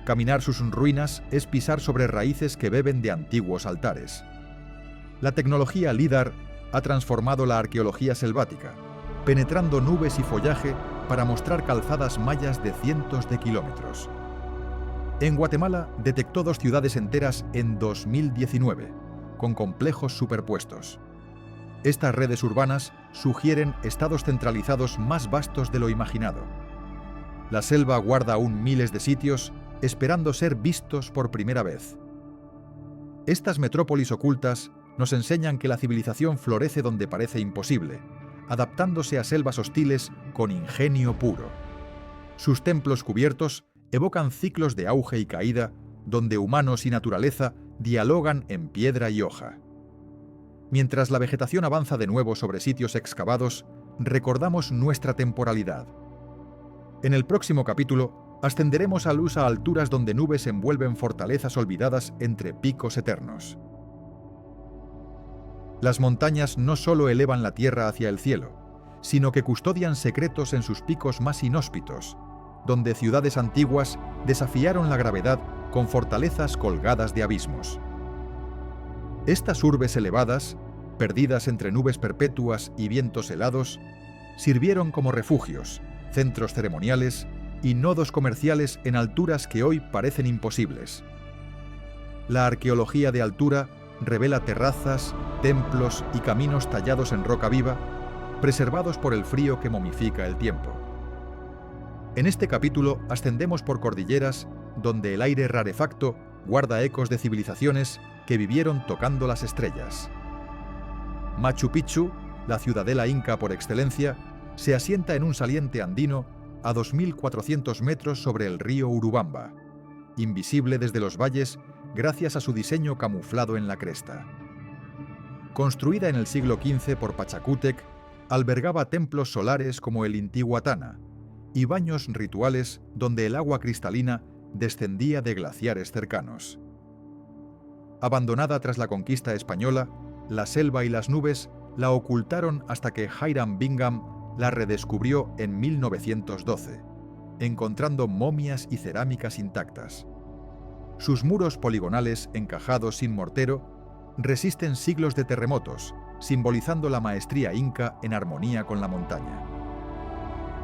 Caminar sus ruinas es pisar sobre raíces que beben de antiguos altares. La tecnología LIDAR ha transformado la arqueología selvática, penetrando nubes y follaje para mostrar calzadas mayas de cientos de kilómetros. En Guatemala detectó 2 ciudades enteras en 2019, con complejos superpuestos. Estas redes urbanas sugieren estados centralizados más vastos de lo imaginado. La selva guarda aún miles de sitios esperando ser vistos por primera vez. Estas metrópolis ocultas nos enseñan que la civilización florece donde parece imposible, adaptándose a selvas hostiles con ingenio puro. Sus templos cubiertos evocan ciclos de auge y caída, donde humanos y naturaleza dialogan en piedra y hoja. Mientras la vegetación avanza de nuevo sobre sitios excavados, recordamos nuestra temporalidad. En el próximo capítulo, ascenderemos a luz a alturas donde nubes envuelven fortalezas olvidadas entre picos eternos. Las montañas no solo elevan la tierra hacia el cielo, sino que custodian secretos en sus picos más inhóspitos, donde ciudades antiguas desafiaron la gravedad con fortalezas colgadas de abismos. Estas urbes elevadas, perdidas entre nubes perpetuas y vientos helados, sirvieron como refugios, centros ceremoniales y nodos comerciales en alturas que hoy parecen imposibles. La arqueología de altura revela terrazas, templos y caminos tallados en roca viva, preservados por el frío que momifica el tiempo. En este capítulo ascendemos por cordilleras donde el aire rarefacto guarda ecos de civilizaciones que vivieron tocando las estrellas. Machu Picchu, la ciudadela inca por excelencia, se asienta en un saliente andino a 2.400 metros sobre el río Urubamba, invisible desde los valles gracias a su diseño camuflado en la cresta. Construida en el siglo XV por Pachacútec, albergaba templos solares como el Intihuatana y baños rituales donde el agua cristalina descendía de glaciares cercanos. Abandonada tras la conquista española, la selva y las nubes la ocultaron hasta que Hiram Bingham la redescubrió en 1912, encontrando momias y cerámicas intactas. Sus muros poligonales encajados sin mortero resisten siglos de terremotos, simbolizando la maestría inca en armonía con la montaña.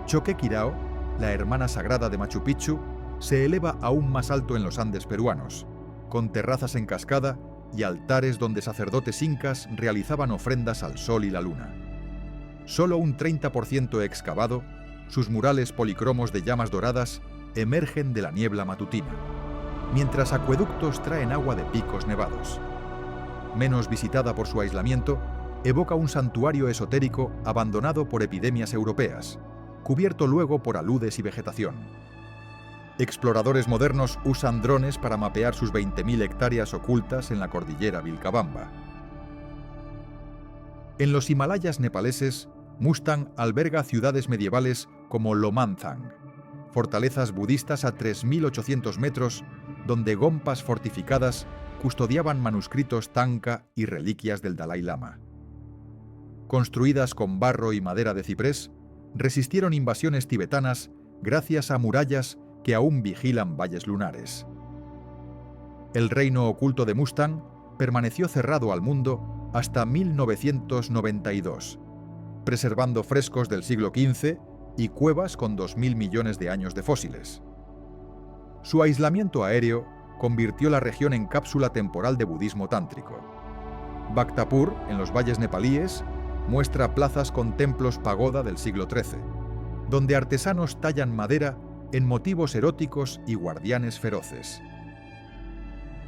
Choquequirao, la hermana sagrada de Machu Picchu, se eleva aún más alto en los Andes peruanos, con terrazas en cascada y altares donde sacerdotes incas realizaban ofrendas al sol y la luna. Solo un 30% excavado, sus murales policromos de llamas doradas emergen de la niebla matutina, mientras acueductos traen agua de picos nevados. Menos visitada por su aislamiento, evoca un santuario esotérico abandonado por epidemias europeas, cubierto luego por aludes y vegetación. Exploradores modernos usan drones para mapear sus 20.000 hectáreas ocultas en la cordillera Vilcabamba. En los Himalayas nepaleses, Mustang alberga ciudades medievales como Lomanzang, fortalezas budistas a 3.800 metros, donde gompas fortificadas custodiaban manuscritos Tanka y reliquias del Dalai Lama. Construidas con barro y madera de ciprés, resistieron invasiones tibetanas gracias a murallas que aún vigilan valles lunares. El reino oculto de Mustang permaneció cerrado al mundo hasta 1992, preservando frescos del siglo XV y cuevas con 2.000 millones de años de fósiles. Su aislamiento aéreo convirtió la región en cápsula temporal de budismo tántrico. Bhaktapur, en los valles nepalíes, muestra plazas con templos pagoda del siglo XIII, donde artesanos tallan madera en motivos eróticos y guardianes feroces.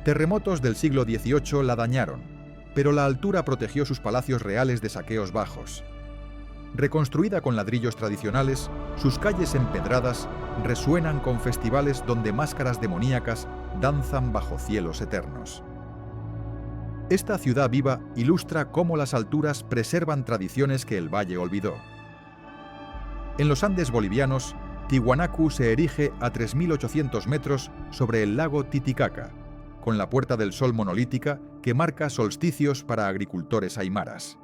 Terremotos del siglo XVIII la dañaron, pero la altura protegió sus palacios reales de saqueos bajos. Reconstruida con ladrillos tradicionales, sus calles empedradas resuenan con festivales donde máscaras demoníacas danzan bajo cielos eternos. Esta ciudad viva ilustra cómo las alturas preservan tradiciones que el valle olvidó. En los Andes bolivianos, Tiwanaku se erige a 3.800 metros sobre el lago Titicaca, con la Puerta del Sol monolítica que marca solsticios para agricultores aymaras.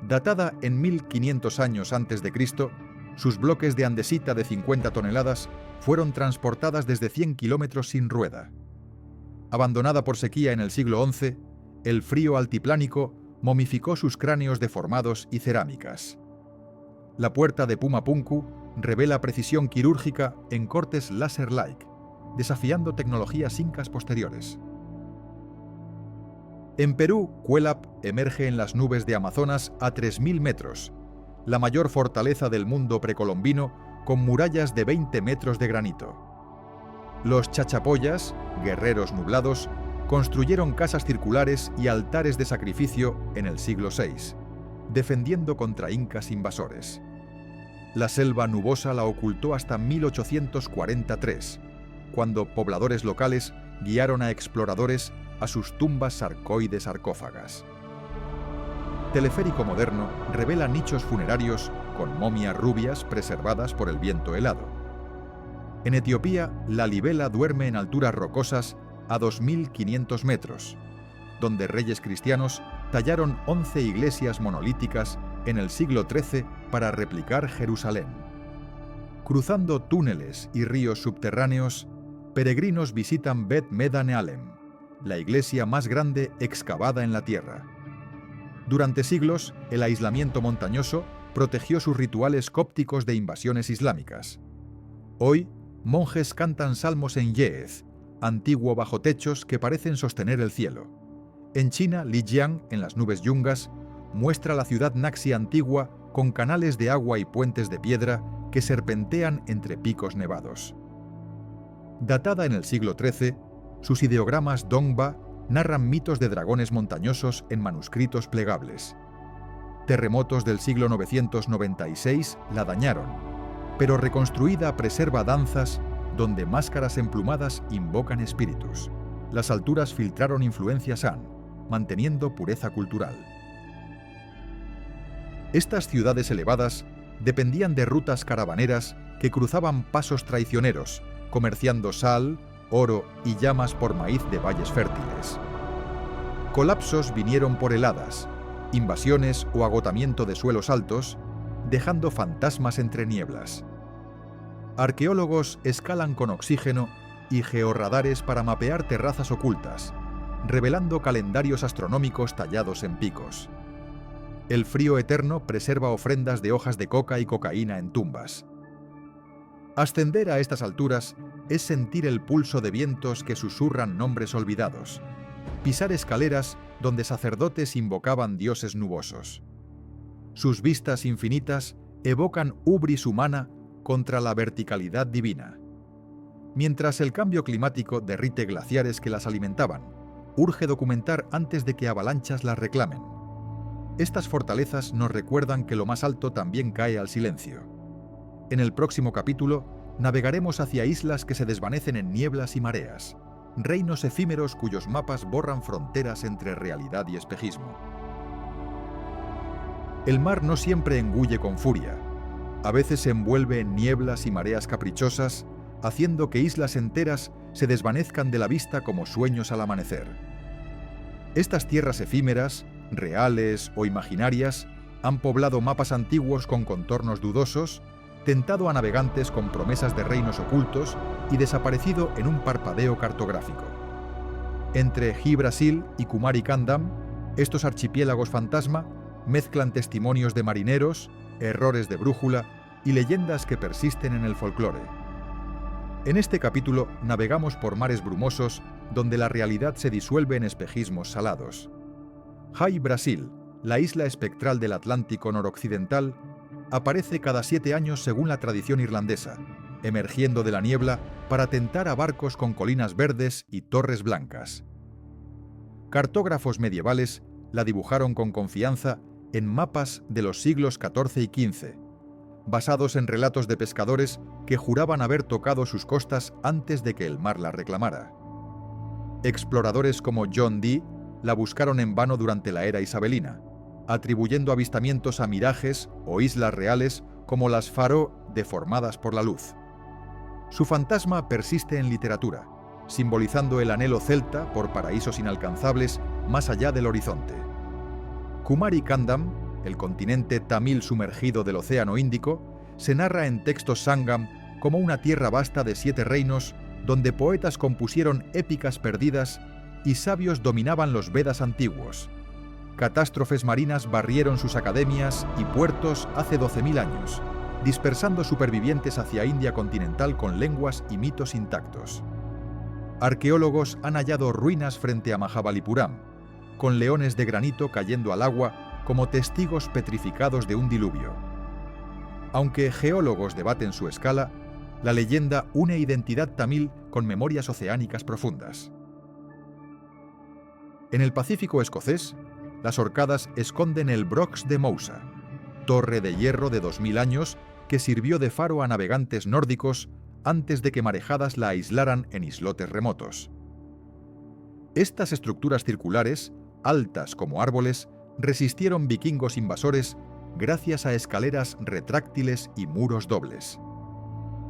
Datada en 1500 años antes de Cristo, sus bloques de andesita de 50 toneladas fueron transportadas desde 100 kilómetros sin rueda. Abandonada por sequía en el siglo XI, el frío altiplánico momificó sus cráneos deformados y cerámicas. La puerta de Pumapunku revela precisión quirúrgica en cortes laser-like, desafiando tecnologías incas posteriores. En Perú, Cuélap emerge en las nubes de Amazonas a 3.000 metros, la mayor fortaleza del mundo precolombino con murallas de 20 metros de granito. Los chachapoyas, guerreros nublados, construyeron casas circulares y altares de sacrificio en el siglo VI, defendiendo contra incas invasores. La selva nubosa la ocultó hasta 1843, cuando pobladores locales guiaron a exploradores a sus tumbas sarcoides-sarcófagas. Teleférico moderno revela nichos funerarios con momias rubias preservadas por el viento helado. En Etiopía, la libela duerme en alturas rocosas a 2.500 metros, donde reyes cristianos tallaron 11 iglesias monolíticas en el siglo XIII para replicar Jerusalén. Cruzando túneles y ríos subterráneos, peregrinos visitan Bet Medan-Alem, la iglesia más grande excavada en la tierra. Durante siglos, el aislamiento montañoso protegió sus rituales cópticos de invasiones islámicas. Hoy, monjes cantan salmos en Yeez, antiguo bajotechos que parecen sostener el cielo. En China, Lijiang, en las nubes yungas, muestra la ciudad naxi antigua con canales de agua y puentes de piedra que serpentean entre picos nevados. Datada en el siglo XIII, sus ideogramas Dongba narran mitos de dragones montañosos en manuscritos plegables. Terremotos del siglo 996 la dañaron, pero reconstruida preserva danzas donde máscaras emplumadas invocan espíritus. Las alturas filtraron influencias Han, manteniendo pureza cultural. Estas ciudades elevadas dependían de rutas caravaneras que cruzaban pasos traicioneros, comerciando sal, oro y llamas por maíz de valles fértiles. Colapsos vinieron por heladas, invasiones o agotamiento de suelos altos, dejando fantasmas entre nieblas. Arqueólogos escalan con oxígeno y georradares para mapear terrazas ocultas, revelando calendarios astronómicos tallados en picos. El frío eterno preserva ofrendas de hojas de coca y cocaína en tumbas. Ascender a estas alturas es sentir el pulso de vientos que susurran nombres olvidados, pisar escaleras donde sacerdotes invocaban dioses nubosos. Sus vistas infinitas evocan ubris humana contra la verticalidad divina. Mientras el cambio climático derrite glaciares que las alimentaban, urge documentar antes de que avalanchas las reclamen. Estas fortalezas nos recuerdan que lo más alto también cae al silencio. En el próximo capítulo, navegaremos hacia islas que se desvanecen en nieblas y mareas, reinos efímeros cuyos mapas borran fronteras entre realidad y espejismo. El mar no siempre engulle con furia. A veces se envuelve en nieblas y mareas caprichosas, haciendo que islas enteras se desvanezcan de la vista como sueños al amanecer. Estas tierras efímeras, reales o imaginarias, han poblado mapas antiguos con contornos dudosos, tentado a navegantes con promesas de reinos ocultos y desaparecido en un parpadeo cartográfico. Entre Hy-Brasil y Kumari-Kandam, estos archipiélagos fantasma mezclan testimonios de marineros, errores de brújula y leyendas que persisten en el folclore. En este capítulo navegamos por mares brumosos donde la realidad se disuelve en espejismos salados. Hy-Brasil, la isla espectral del Atlántico noroccidental, aparece cada 7 años según la tradición irlandesa, emergiendo de la niebla para tentar a barcos con colinas verdes y torres blancas. Cartógrafos medievales la dibujaron con confianza en mapas de los siglos XIV y XV, basados en relatos de pescadores que juraban haber tocado sus costas antes de que el mar la reclamara. Exploradores como John Dee la buscaron en vano durante la era isabelina, atribuyendo avistamientos a mirajes o islas reales como las Faroe deformadas por la luz. Su fantasma persiste en literatura, simbolizando el anhelo celta por paraísos inalcanzables más allá del horizonte. Kumari-Kandam, el continente tamil sumergido del Océano Índico, se narra en textos sangam como una tierra vasta de 7 reinos donde poetas compusieron épicas perdidas y sabios dominaban los Vedas antiguos. Catástrofes marinas barrieron sus academias y puertos hace 12.000 años, dispersando supervivientes hacia India continental con lenguas y mitos intactos. Arqueólogos han hallado ruinas frente a Mahabalipuram, con leones de granito cayendo al agua como testigos petrificados de un diluvio. Aunque geólogos debaten su escala, la leyenda une identidad tamil con memorias oceánicas profundas. En el Pacífico escocés, las Orcadas esconden el Brox de Mousa, torre de hierro de 2000 años que sirvió de faro a navegantes nórdicos antes de que marejadas la aislaran en islotes remotos. Estas estructuras circulares, altas como árboles, resistieron vikingos invasores gracias a escaleras retráctiles y muros dobles.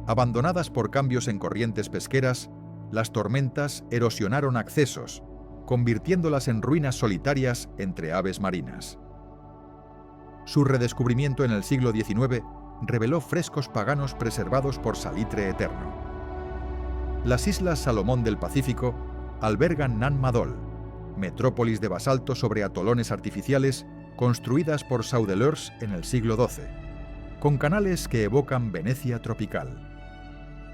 Abandonadas por cambios en corrientes pesqueras, las tormentas erosionaron accesos, convirtiéndolas en ruinas solitarias entre aves marinas. Su redescubrimiento en el siglo XIX reveló frescos paganos preservados por salitre eterno. Las Islas Salomón del Pacífico albergan Nan Madol, metrópolis de basalto sobre atolones artificiales construidas por Saudeleurs en el siglo XII, con canales que evocan Venecia tropical.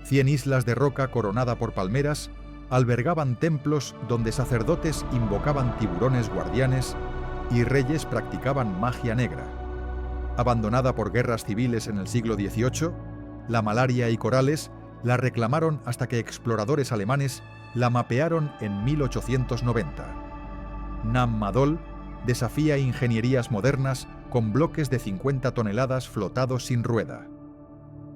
100 islas de roca coronada por palmeras albergaban templos donde sacerdotes invocaban tiburones guardianes y reyes practicaban magia negra. Abandonada por guerras civiles en el siglo XVIII, la malaria y corales la reclamaron hasta que exploradores alemanes la mapearon en 1890. Nan Madol desafía ingenierías modernas con bloques de 50 toneladas flotados sin rueda.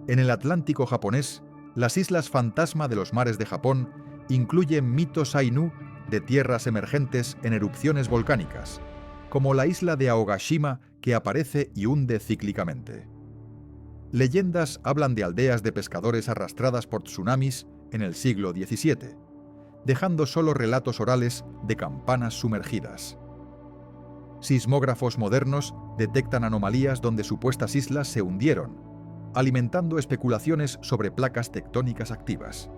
En el Atlántico japonés, las islas fantasma de los mares de Japón incluyen mitos Ainu de tierras emergentes en erupciones volcánicas, como la isla de Aogashima que aparece y hunde cíclicamente. Leyendas hablan de aldeas de pescadores arrastradas por tsunamis en el siglo XVII, dejando solo relatos orales de campanas sumergidas. Sismógrafos modernos detectan anomalías donde supuestas islas se hundieron, alimentando especulaciones sobre placas tectónicas activas.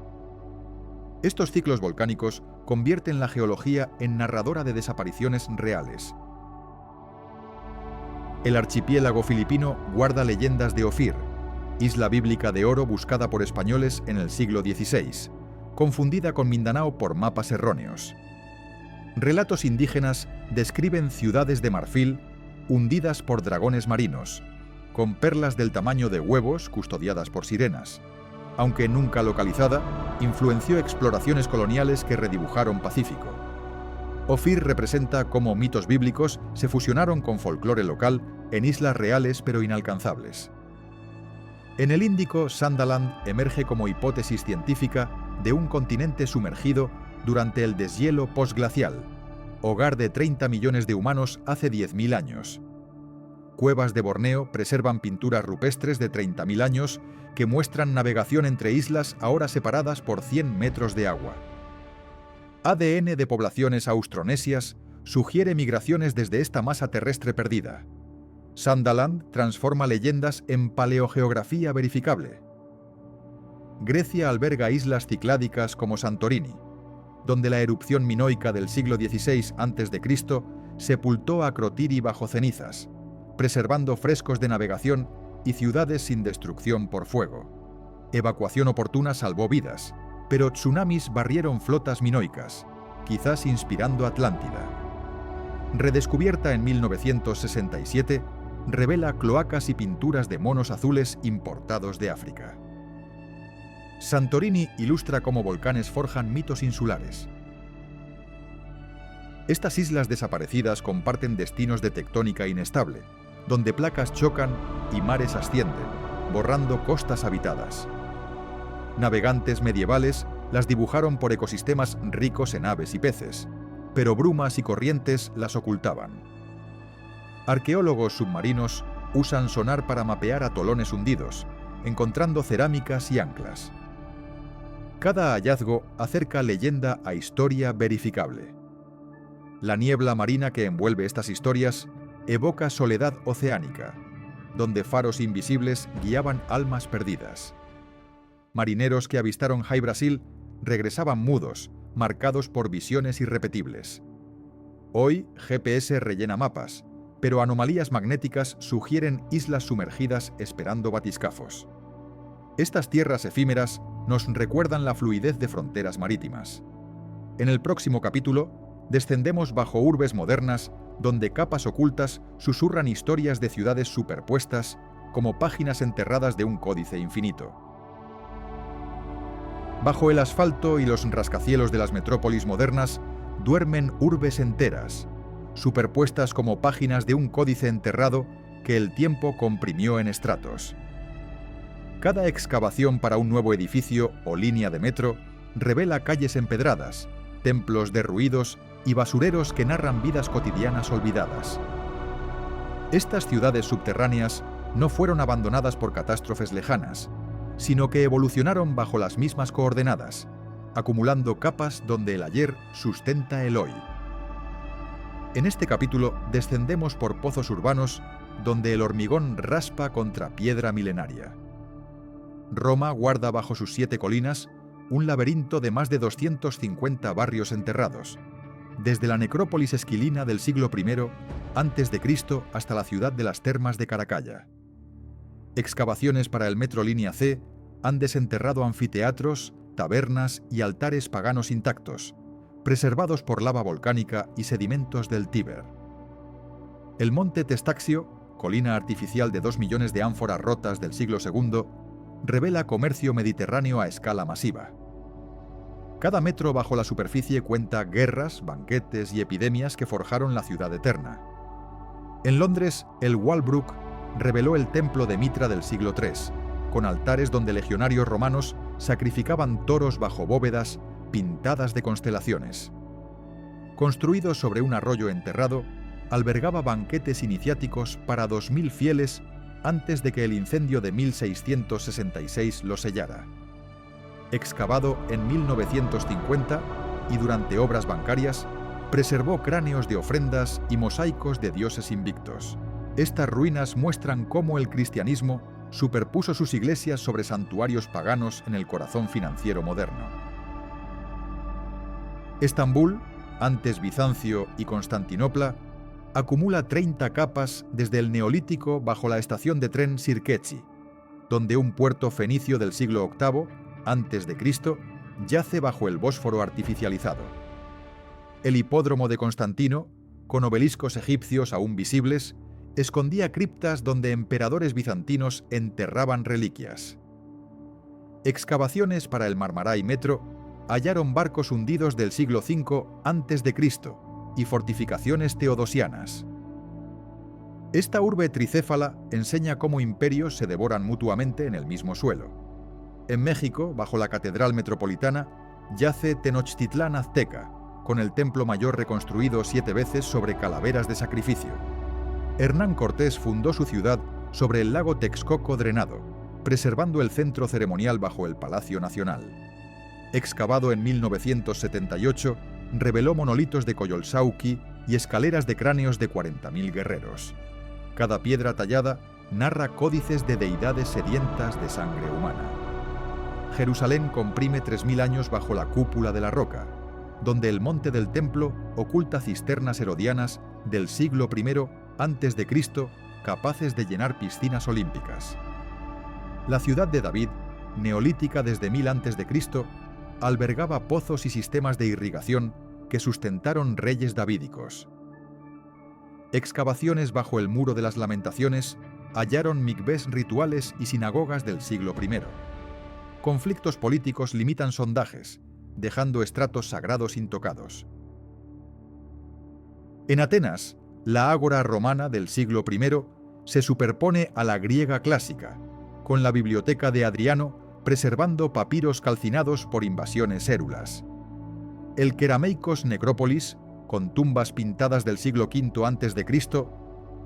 Estos ciclos volcánicos convierten la geología en narradora de desapariciones reales. El archipiélago filipino guarda leyendas de Ofir, isla bíblica de oro buscada por españoles en el siglo XVI, confundida con Mindanao por mapas erróneos. Relatos indígenas describen ciudades de marfil hundidas por dragones marinos, con perlas del tamaño de huevos custodiadas por sirenas. Aunque nunca localizada, influenció exploraciones coloniales que redibujaron Pacífico. Ofir representa cómo mitos bíblicos se fusionaron con folclore local en islas reales pero inalcanzables. En el Índico, Sandaland emerge como hipótesis científica de un continente sumergido durante el deshielo postglacial, hogar de 30 millones de humanos hace 10.000 años. Cuevas de Borneo preservan pinturas rupestres de 30.000 años que muestran navegación entre islas ahora separadas por 100 metros de agua. ADN de poblaciones austronesias sugiere migraciones desde esta masa terrestre perdida. Sandaland transforma leyendas en paleogeografía verificable. Grecia alberga islas cicládicas como Santorini, donde la erupción minoica del siglo XVI a.C. sepultó a Crotiri bajo cenizas, preservando frescos de navegación y ciudades sin destrucción por fuego. Evacuación oportuna salvó vidas, pero tsunamis barrieron flotas minoicas, quizás inspirando Atlántida. Redescubierta en 1967, revela cloacas y pinturas de monos azules importados de África. Santorini ilustra cómo volcanes forjan mitos insulares. Estas islas desaparecidas comparten destinos de tectónica inestable, donde placas chocan y mares ascienden, borrando costas habitadas. Navegantes medievales las dibujaron por ecosistemas ricos en aves y peces, pero brumas y corrientes las ocultaban. Arqueólogos submarinos usan sonar para mapear atolones hundidos, encontrando cerámicas y anclas. Cada hallazgo acerca leyenda a historia verificable. La niebla marina que envuelve estas historias evoca soledad oceánica, donde faros invisibles guiaban almas perdidas. Marineros que avistaron High Brasil regresaban mudos, marcados por visiones irrepetibles. Hoy, GPS rellena mapas, pero anomalías magnéticas sugieren islas sumergidas esperando batiscafos. Estas tierras efímeras nos recuerdan la fluidez de fronteras marítimas. En el próximo capítulo, descendemos bajo urbes modernas donde capas ocultas susurran historias de ciudades superpuestas como páginas enterradas de un códice infinito. Bajo el asfalto y los rascacielos de las metrópolis modernas duermen urbes enteras, superpuestas como páginas de un códice enterrado que el tiempo comprimió en estratos. Cada excavación para un nuevo edificio o línea de metro revela calles empedradas, templos derruidos y basureros que narran vidas cotidianas olvidadas. Estas ciudades subterráneas no fueron abandonadas por catástrofes lejanas, sino que evolucionaron bajo las mismas coordenadas, acumulando capas donde el ayer sustenta el hoy. En este capítulo descendemos por pozos urbanos donde el hormigón raspa contra piedra milenaria. Roma guarda bajo sus 7 colinas un laberinto de más de 250 barrios enterrados, desde la necrópolis esquilina del siglo I a.C. hasta la ciudad de las termas de Caracalla. Excavaciones para el metro línea C han desenterrado anfiteatros, tabernas y altares paganos intactos, preservados por lava volcánica y sedimentos del Tíber. El monte Testaxio, colina artificial de 2 millones de ánforas rotas del siglo II, revela comercio mediterráneo a escala masiva. Cada metro bajo la superficie cuenta guerras, banquetes y epidemias que forjaron la ciudad eterna. En Londres, el Walbrook reveló el templo de Mitra del siglo III, con altares donde legionarios romanos sacrificaban toros bajo bóvedas pintadas de constelaciones. Construido sobre un arroyo enterrado, albergaba banquetes iniciáticos para 2.000 fieles antes de que el incendio de 1666 lo sellara. Excavado en 1950 y durante obras bancarias, preservó cráneos de ofrendas y mosaicos de dioses invictos. Estas ruinas muestran cómo el cristianismo superpuso sus iglesias sobre santuarios paganos en el corazón financiero moderno. Estambul, antes Bizancio y Constantinopla, acumula 30 capas desde el Neolítico bajo la estación de tren Sirkeci, donde un puerto fenicio del siglo VIII a.C. yace bajo el Bósforo artificializado. El hipódromo de Constantino, con obeliscos egipcios aún visibles, escondía criptas donde emperadores bizantinos enterraban reliquias. Excavaciones para el Marmaray Metro hallaron barcos hundidos del siglo V a.C. y fortificaciones teodosianas. Esta urbe tricéfala enseña cómo imperios se devoran mutuamente en el mismo suelo. En México, bajo la Catedral Metropolitana, yace Tenochtitlán azteca, con el templo mayor reconstruido 7 veces sobre calaveras de sacrificio. Hernán Cortés fundó su ciudad sobre el lago Texcoco drenado, preservando el centro ceremonial bajo el Palacio Nacional. Excavado en 1978, reveló monolitos de Coyolxauhqui y escaleras de cráneos de 40.000 guerreros. Cada piedra tallada narra códices de deidades sedientas de sangre humana. Jerusalén comprime 3.000 años bajo la cúpula de la roca, donde el monte del templo oculta cisternas herodianas del siglo I a.C. capaces de llenar piscinas olímpicas. La ciudad de David, neolítica desde 1000 a.C., albergaba pozos y sistemas de irrigación que sustentaron reyes davídicos. Excavaciones bajo el Muro de las Lamentaciones hallaron mikvés rituales y sinagogas del siglo I. Conflictos políticos limitan sondajes, dejando estratos sagrados intocados. En Atenas, la ágora romana del siglo I se superpone a la griega clásica, con la biblioteca de Adriano preservando papiros calcinados por invasiones érulas. El Kerameikos Necrópolis, con tumbas pintadas del siglo V a.C.,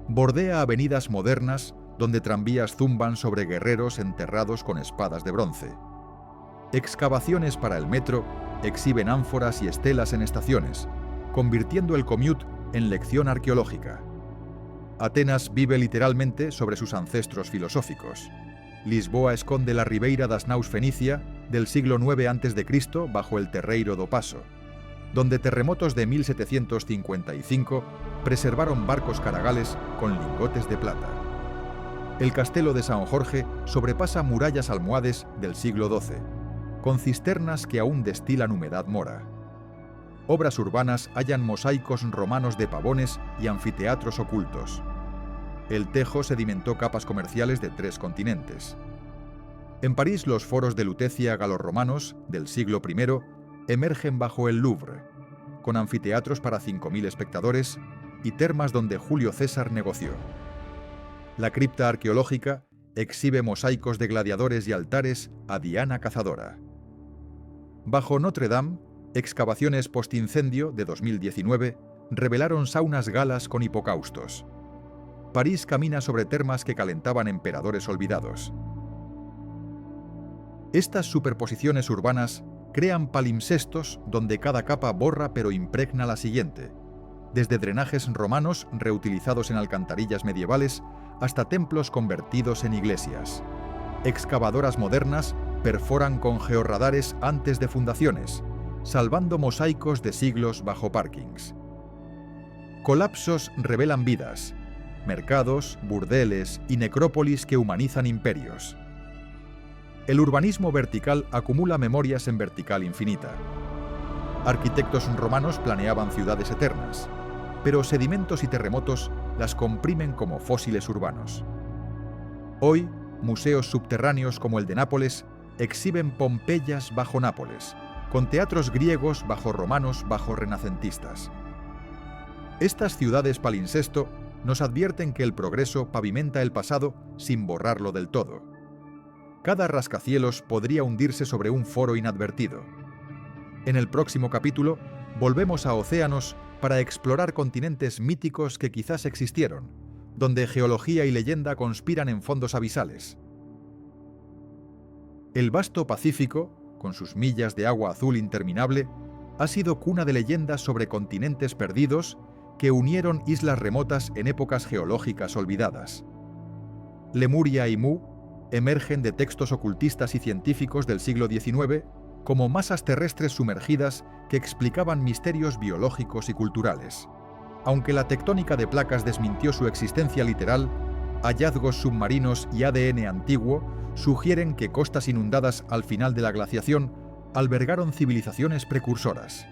bordea avenidas modernas donde tranvías zumban sobre guerreros enterrados con espadas de bronce. Excavaciones para el metro exhiben ánforas y estelas en estaciones, convirtiendo el commute en lección arqueológica. Atenas vive literalmente sobre sus ancestros filosóficos. Lisboa esconde la Ribeira das Naus fenicia del siglo IX a.C. bajo el Terreiro do Paso, donde terremotos de 1755 preservaron barcos caragales con lingotes de plata. El castelo de San Jorge sobrepasa murallas almohades del siglo XII, con cisternas que aún destilan humedad mora. Obras urbanas hallan mosaicos romanos de pavones y anfiteatros ocultos. El Tejo sedimentó capas comerciales de 3 continentes. En París, los foros de Lutecia galorromanos del siglo I emergen bajo el Louvre, con anfiteatros para 5.000 espectadores y termas donde Julio César negoció. La cripta arqueológica exhibe mosaicos de gladiadores y altares a Diana Cazadora. Bajo Notre Dame, excavaciones postincendio de 2019 revelaron saunas galas con hipocaustos. París camina sobre termas que calentaban emperadores olvidados. Estas superposiciones urbanas crean palimpsestos donde cada capa borra pero impregna la siguiente, desde drenajes romanos reutilizados en alcantarillas medievales hasta templos convertidos en iglesias. Excavadoras modernas perforan con georradares antes de fundaciones, salvando mosaicos de siglos bajo parkings. Colapsos revelan vidas, mercados, burdeles y necrópolis que humanizan imperios. El urbanismo vertical acumula memorias en vertical infinita. Arquitectos romanos planeaban ciudades eternas, pero sedimentos y terremotos las comprimen como fósiles urbanos. Hoy, museos subterráneos como el de Nápoles exhiben Pompeyas bajo Nápoles, con teatros griegos bajo romanos bajo renacentistas. Estas ciudades palincesto nos advierten que el progreso pavimenta el pasado sin borrarlo del todo. Cada rascacielos podría hundirse sobre un foro inadvertido. En el próximo capítulo, volvemos a océanos para explorar continentes míticos que quizás existieron, donde geología y leyenda conspiran en fondos abisales. El vasto Pacífico, con sus millas de agua azul interminable, ha sido cuna de leyendas sobre continentes perdidos que unieron islas remotas en épocas geológicas olvidadas. Lemuria y Mu emergen de textos ocultistas y científicos del siglo XIX como masas terrestres sumergidas que explicaban misterios biológicos y culturales. Aunque la tectónica de placas desmintió su existencia literal, hallazgos submarinos y ADN antiguo sugieren que costas inundadas al final de la glaciación albergaron civilizaciones precursoras.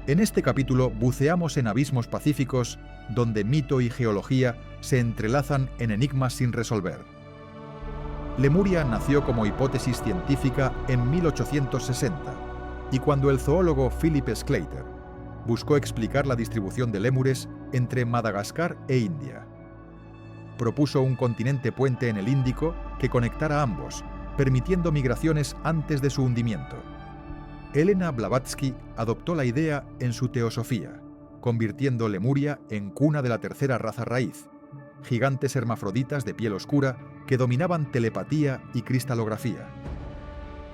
En este capítulo buceamos en abismos pacíficos donde mito y geología se entrelazan en enigmas sin resolver. Lemuria nació como hipótesis científica en 1860, y cuando el zoólogo Philip Sclater buscó explicar la distribución de lémures entre Madagascar e India, propuso un continente puente en el Índico que conectara ambos, permitiendo migraciones antes de su hundimiento. Helena Blavatsky adoptó la idea en su teosofía, convirtiendo Lemuria en cuna de la tercera raza raíz, gigantes hermafroditas de piel oscura que dominaban telepatía y cristalografía.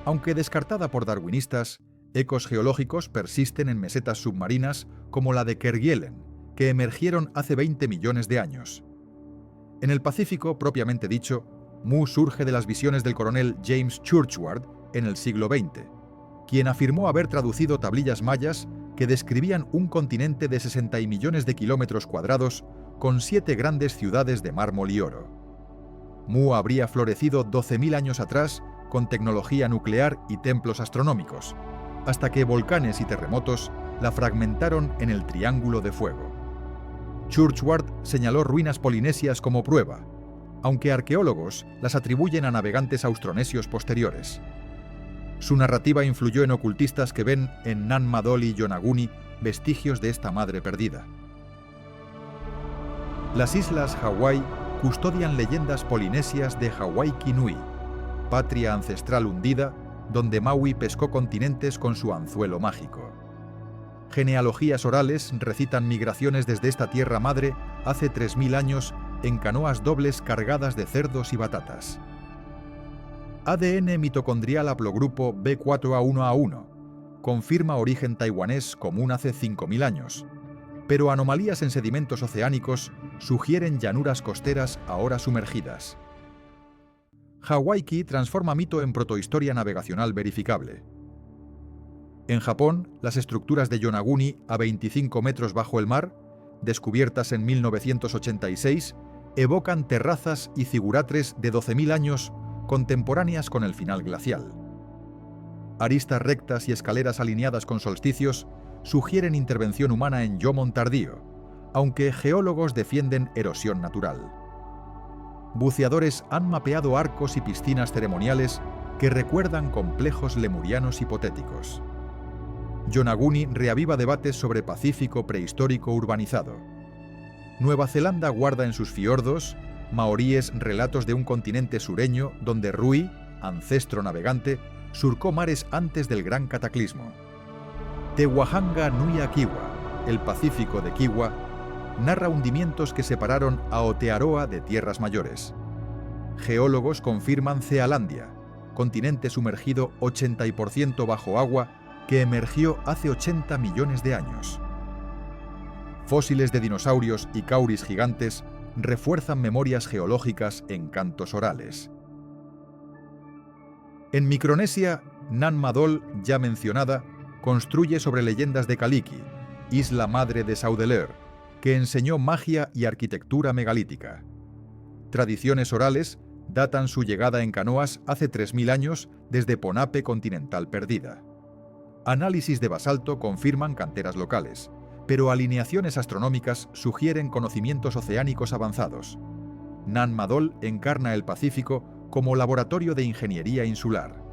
Aunque descartada por darwinistas, ecos geológicos persisten en mesetas submarinas como la de Kerguelen, que emergieron hace 20 millones de años. En el Pacífico, propiamente dicho, Mu surge de las visiones del coronel James Churchward en el siglo XX, quien afirmó haber traducido tablillas mayas que describían un continente de 60 millones de kilómetros cuadrados con 7 grandes ciudades de mármol y oro. Mu habría florecido 12.000 años atrás con tecnología nuclear y templos astronómicos, hasta que volcanes y terremotos la fragmentaron en el Triángulo de Fuego. Churchward señaló ruinas polinesias como prueba, aunque arqueólogos las atribuyen a navegantes austronesios posteriores. Su narrativa influyó en ocultistas que ven en Nan Madol y Yonaguni vestigios de esta madre perdida. Las islas Hawái custodian leyendas polinesias de Hawaiki Nui, patria ancestral hundida donde Maui pescó continentes con su anzuelo mágico. Genealogías orales recitan migraciones desde esta tierra madre hace 3.000 años en canoas dobles cargadas de cerdos y batatas. ADN mitocondrial haplogrupo B4A1A1 confirma origen taiwanés común hace 5.000 años, pero anomalías en sedimentos oceánicos sugieren llanuras costeras ahora sumergidas. Hawaiki transforma mito en protohistoria navegacional verificable. En Japón, las estructuras de Yonaguni a 25 metros bajo el mar, descubiertas en 1986, evocan terrazas y ciguratres de 12.000 años contemporáneas con el final glacial. Aristas rectas y escaleras alineadas con solsticios sugieren intervención humana en Jomon tardío, aunque geólogos defienden erosión natural. Buceadores han mapeado arcos y piscinas ceremoniales que recuerdan complejos lemurianos hipotéticos. Yonaguni reaviva debates sobre Pacífico prehistórico urbanizado. Nueva Zelanda guarda en sus fiordos maoríes relatos de un continente sureño donde Rui, ancestro navegante, surcó mares antes del gran cataclismo. Tewahanga Nui Kiwa, el Pacífico de Kiwa, narra hundimientos que separaron a Aotearoa de tierras mayores. Geólogos confirman Cealandia, continente sumergido 80% bajo agua que emergió hace 80 millones de años. Fósiles de dinosaurios y cauris gigantes refuerzan memorias geológicas en cantos orales. En Micronesia, Nan Madol, ya mencionada, construye sobre leyendas de Kaliki, isla madre de Saudeleur, que enseñó magia y arquitectura megalítica. Tradiciones orales datan su llegada en canoas hace 3.000 años desde Ponape continental perdida. Análisis de basalto confirman canteras locales, pero alineaciones astronómicas sugieren conocimientos oceánicos avanzados. Nan Madol encarna el Pacífico como laboratorio de ingeniería insular.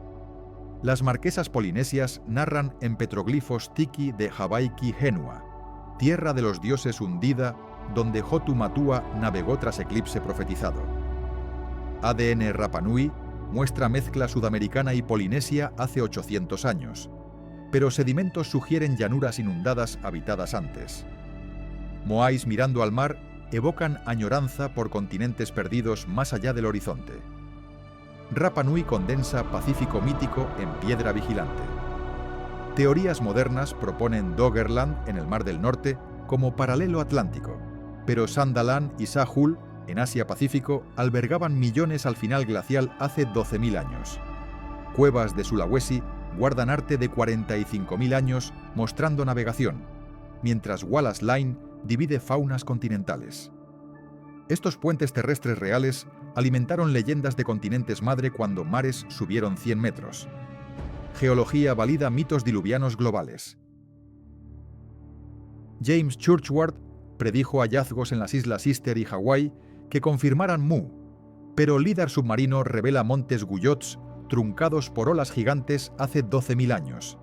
Las marquesas polinesias narran en petroglifos tiki de Hawaiki Henua, tierra de los dioses hundida, donde Hotu Matua navegó tras eclipse profetizado. ADN Rapa Nui muestra mezcla sudamericana y polinesia hace 800 años, pero sedimentos sugieren llanuras inundadas habitadas antes. Moais mirando al mar evocan añoranza por continentes perdidos más allá del horizonte. Rapa Nui condensa Pacífico mítico en piedra vigilante. Teorías modernas proponen Doggerland en el Mar del Norte como paralelo atlántico, pero Sandalan y Sahul, en Asia-Pacífico, albergaban millones al final glacial hace 12.000 años. Cuevas de Sulawesi guardan arte de 45.000 años mostrando navegación, mientras Wallace Line divide faunas continentales. Estos puentes terrestres reales alimentaron leyendas de continentes madre cuando mares subieron 100 metros. Geología valida mitos diluvianos globales. James Churchward predijo hallazgos en las islas Easter y Hawái que confirmaran Mu, pero LIDAR submarino revela montes Guyot's truncados por olas gigantes hace 12.000 años.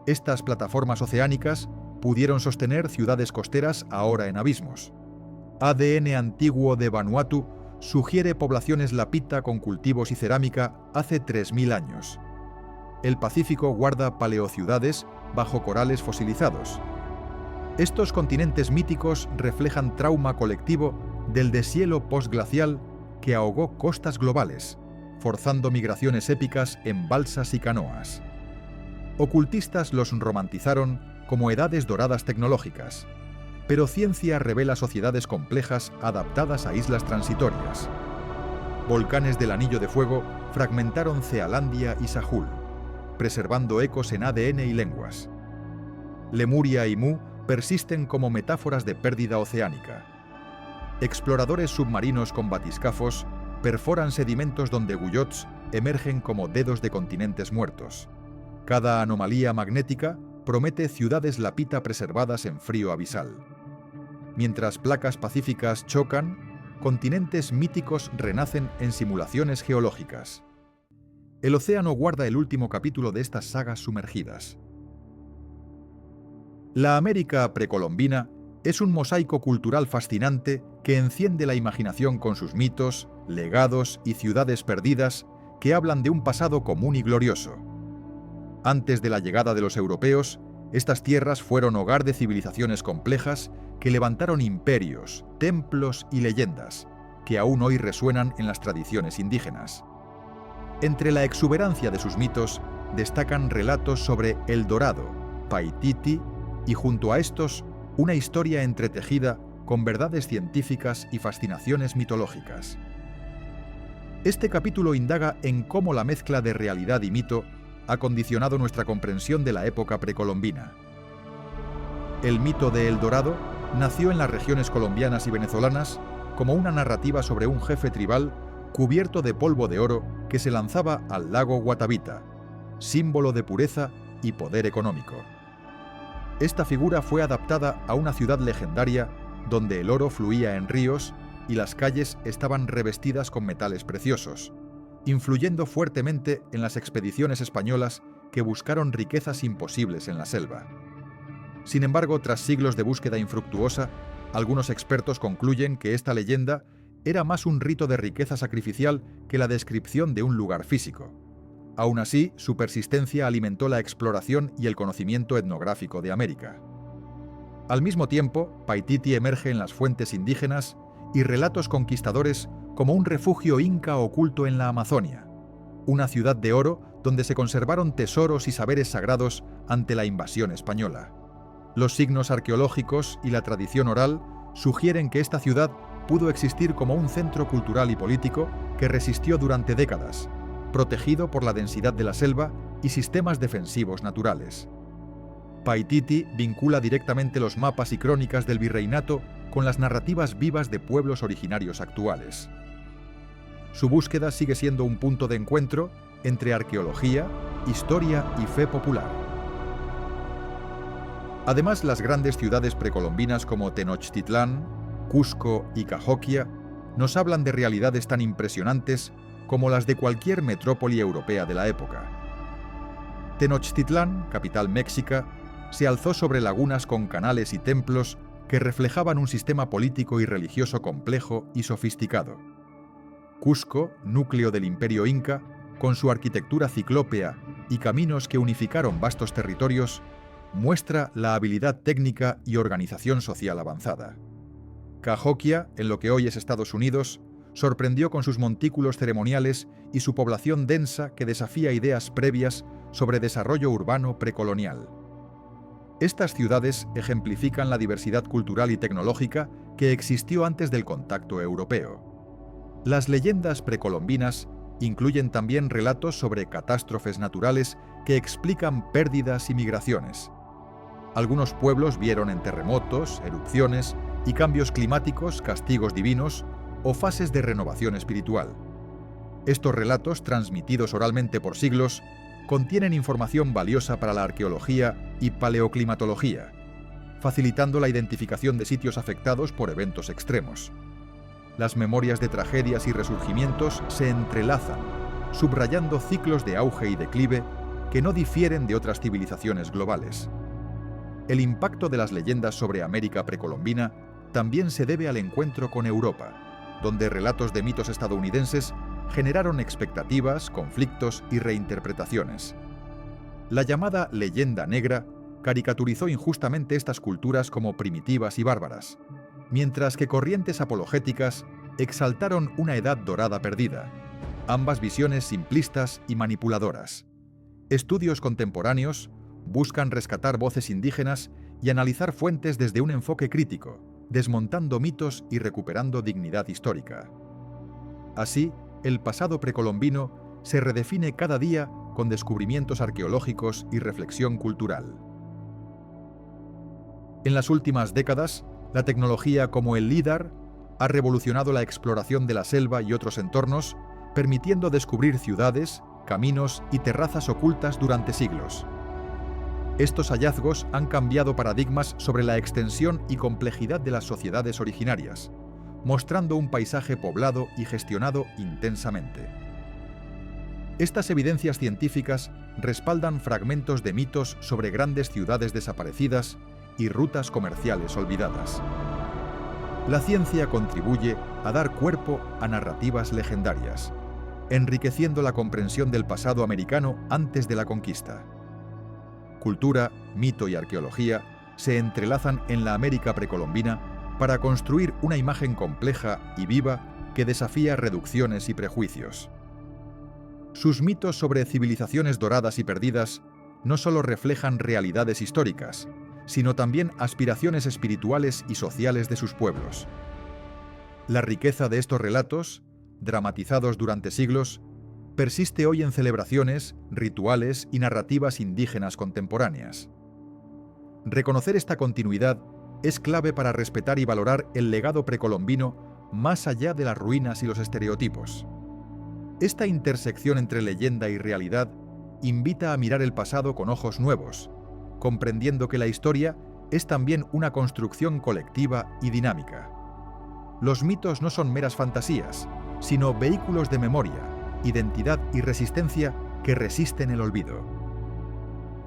Estas plataformas oceánicas pudieron sostener ciudades costeras ahora en abismos. ADN antiguo de Vanuatu sugiere poblaciones lapita con cultivos y cerámica hace 3.000 años. El Pacífico guarda paleociudades bajo corales fosilizados. Estos continentes míticos reflejan trauma colectivo del deshielo postglacial que ahogó costas globales, forzando migraciones épicas en balsas y canoas. Ocultistas los romantizaron como edades doradas tecnológicas, pero ciencia revela sociedades complejas adaptadas a islas transitorias. Volcanes del Anillo de Fuego fragmentaron Cealandia y Sahul, preservando ecos en ADN y lenguas. Lemuria y Mu persisten como metáforas de pérdida oceánica. Exploradores submarinos con batiscafos perforan sedimentos donde Guyot's emergen como dedos de continentes muertos. Cada anomalía magnética promete ciudades lapita preservadas en frío abisal. Mientras placas pacíficas chocan, continentes míticos renacen en simulaciones geológicas. El océano guarda el último capítulo de estas sagas sumergidas. La América precolombina es un mosaico cultural fascinante que enciende la imaginación con sus mitos, legados y ciudades perdidas que hablan de un pasado común y glorioso. Antes de la llegada de los europeos, estas tierras fueron hogar de civilizaciones complejas que levantaron imperios, templos y leyendas, que aún hoy resuenan en las tradiciones indígenas. Entre la exuberancia de sus mitos destacan relatos sobre El Dorado, Paititi, y junto a estos, una historia entretejida con verdades científicas y fascinaciones mitológicas. Este capítulo indaga en cómo la mezcla de realidad y mito ha condicionado nuestra comprensión de la época precolombina. El mito de El Dorado nació en las regiones colombianas y venezolanas como una narrativa sobre un jefe tribal cubierto de polvo de oro que se lanzaba al lago Guatavita, símbolo de pureza y poder económico. Esta figura fue adaptada a una ciudad legendaria donde el oro fluía en ríos y las calles estaban revestidas con metales preciosos, influyendo fuertemente en las expediciones españolas que buscaron riquezas imposibles en la selva. Sin embargo, tras siglos de búsqueda infructuosa, algunos expertos concluyen que esta leyenda era más un rito de riqueza sacrificial que la descripción de un lugar físico. Aún así, su persistencia alimentó la exploración y el conocimiento etnográfico de América. Al mismo tiempo, Paititi emerge en las fuentes indígenas y relatos conquistadores como un refugio inca oculto en la Amazonia, una ciudad de oro donde se conservaron tesoros y saberes sagrados ante la invasión española. Los signos arqueológicos y la tradición oral sugieren que esta ciudad pudo existir como un centro cultural y político que resistió durante décadas, protegido por la densidad de la selva y sistemas defensivos naturales. Paititi vincula directamente los mapas y crónicas del virreinato con las narrativas vivas de pueblos originarios actuales. Su búsqueda sigue siendo un punto de encuentro entre arqueología, historia y fe popular. Además, las grandes ciudades precolombinas como Tenochtitlán, Cusco y Cahokia nos hablan de realidades tan impresionantes como las de cualquier metrópoli europea de la época. Tenochtitlán, capital mexica, se alzó sobre lagunas con canales y templos que reflejaban un sistema político y religioso complejo y sofisticado. Cusco, núcleo del Imperio Inca, con su arquitectura ciclópea y caminos que unificaron vastos territorios, muestra la habilidad técnica y organización social avanzada. Cahokia, en lo que hoy es Estados Unidos, sorprendió con sus montículos ceremoniales y su población densa que desafía ideas previas sobre desarrollo urbano precolonial. Estas ciudades ejemplifican la diversidad cultural y tecnológica que existió antes del contacto europeo. Las leyendas precolombinas incluyen también relatos sobre catástrofes naturales que explican pérdidas y migraciones. Algunos pueblos vieron en terremotos, erupciones y cambios climáticos castigos divinos o fases de renovación espiritual. Estos relatos, transmitidos oralmente por siglos, contienen información valiosa para la arqueología y paleoclimatología, facilitando la identificación de sitios afectados por eventos extremos. Las memorias de tragedias y resurgimientos se entrelazan, subrayando ciclos de auge y declive que no difieren de otras civilizaciones globales. El impacto de las leyendas sobre América precolombina también se debe al encuentro con Europa, donde relatos de mitos estadounidenses generaron expectativas, conflictos y reinterpretaciones. La llamada leyenda negra caricaturizó injustamente estas culturas como primitivas y bárbaras, mientras que corrientes apologéticas exaltaron una edad dorada perdida, ambas visiones simplistas y manipuladoras. Estudios contemporáneos buscan rescatar voces indígenas y analizar fuentes desde un enfoque crítico, desmontando mitos y recuperando dignidad histórica. Así, el pasado precolombino se redefine cada día con descubrimientos arqueológicos y reflexión cultural. En las últimas décadas, la tecnología como el LIDAR ha revolucionado la exploración de la selva y otros entornos, permitiendo descubrir ciudades, caminos y terrazas ocultas durante siglos. Estos hallazgos han cambiado paradigmas sobre la extensión y complejidad de las sociedades originarias, mostrando un paisaje poblado y gestionado intensamente. Estas evidencias científicas respaldan fragmentos de mitos sobre grandes ciudades desaparecidas y rutas comerciales olvidadas. La ciencia contribuye a dar cuerpo a narrativas legendarias, enriqueciendo la comprensión del pasado americano antes de la conquista. Cultura, mito y arqueología se entrelazan en la América precolombina para construir una imagen compleja y viva que desafía reducciones y prejuicios. Sus mitos sobre civilizaciones doradas y perdidas no solo reflejan realidades históricas, sino también aspiraciones espirituales y sociales de sus pueblos. La riqueza de estos relatos, dramatizados durante siglos, persiste hoy en celebraciones, rituales y narrativas indígenas contemporáneas. Reconocer esta continuidad es clave para respetar y valorar el legado precolombino más allá de las ruinas y los estereotipos. Esta intersección entre leyenda y realidad invita a mirar el pasado con ojos nuevos, comprendiendo que la historia es también una construcción colectiva y dinámica. Los mitos no son meras fantasías, sino vehículos de memoria, identidad y resistencia que resisten el olvido.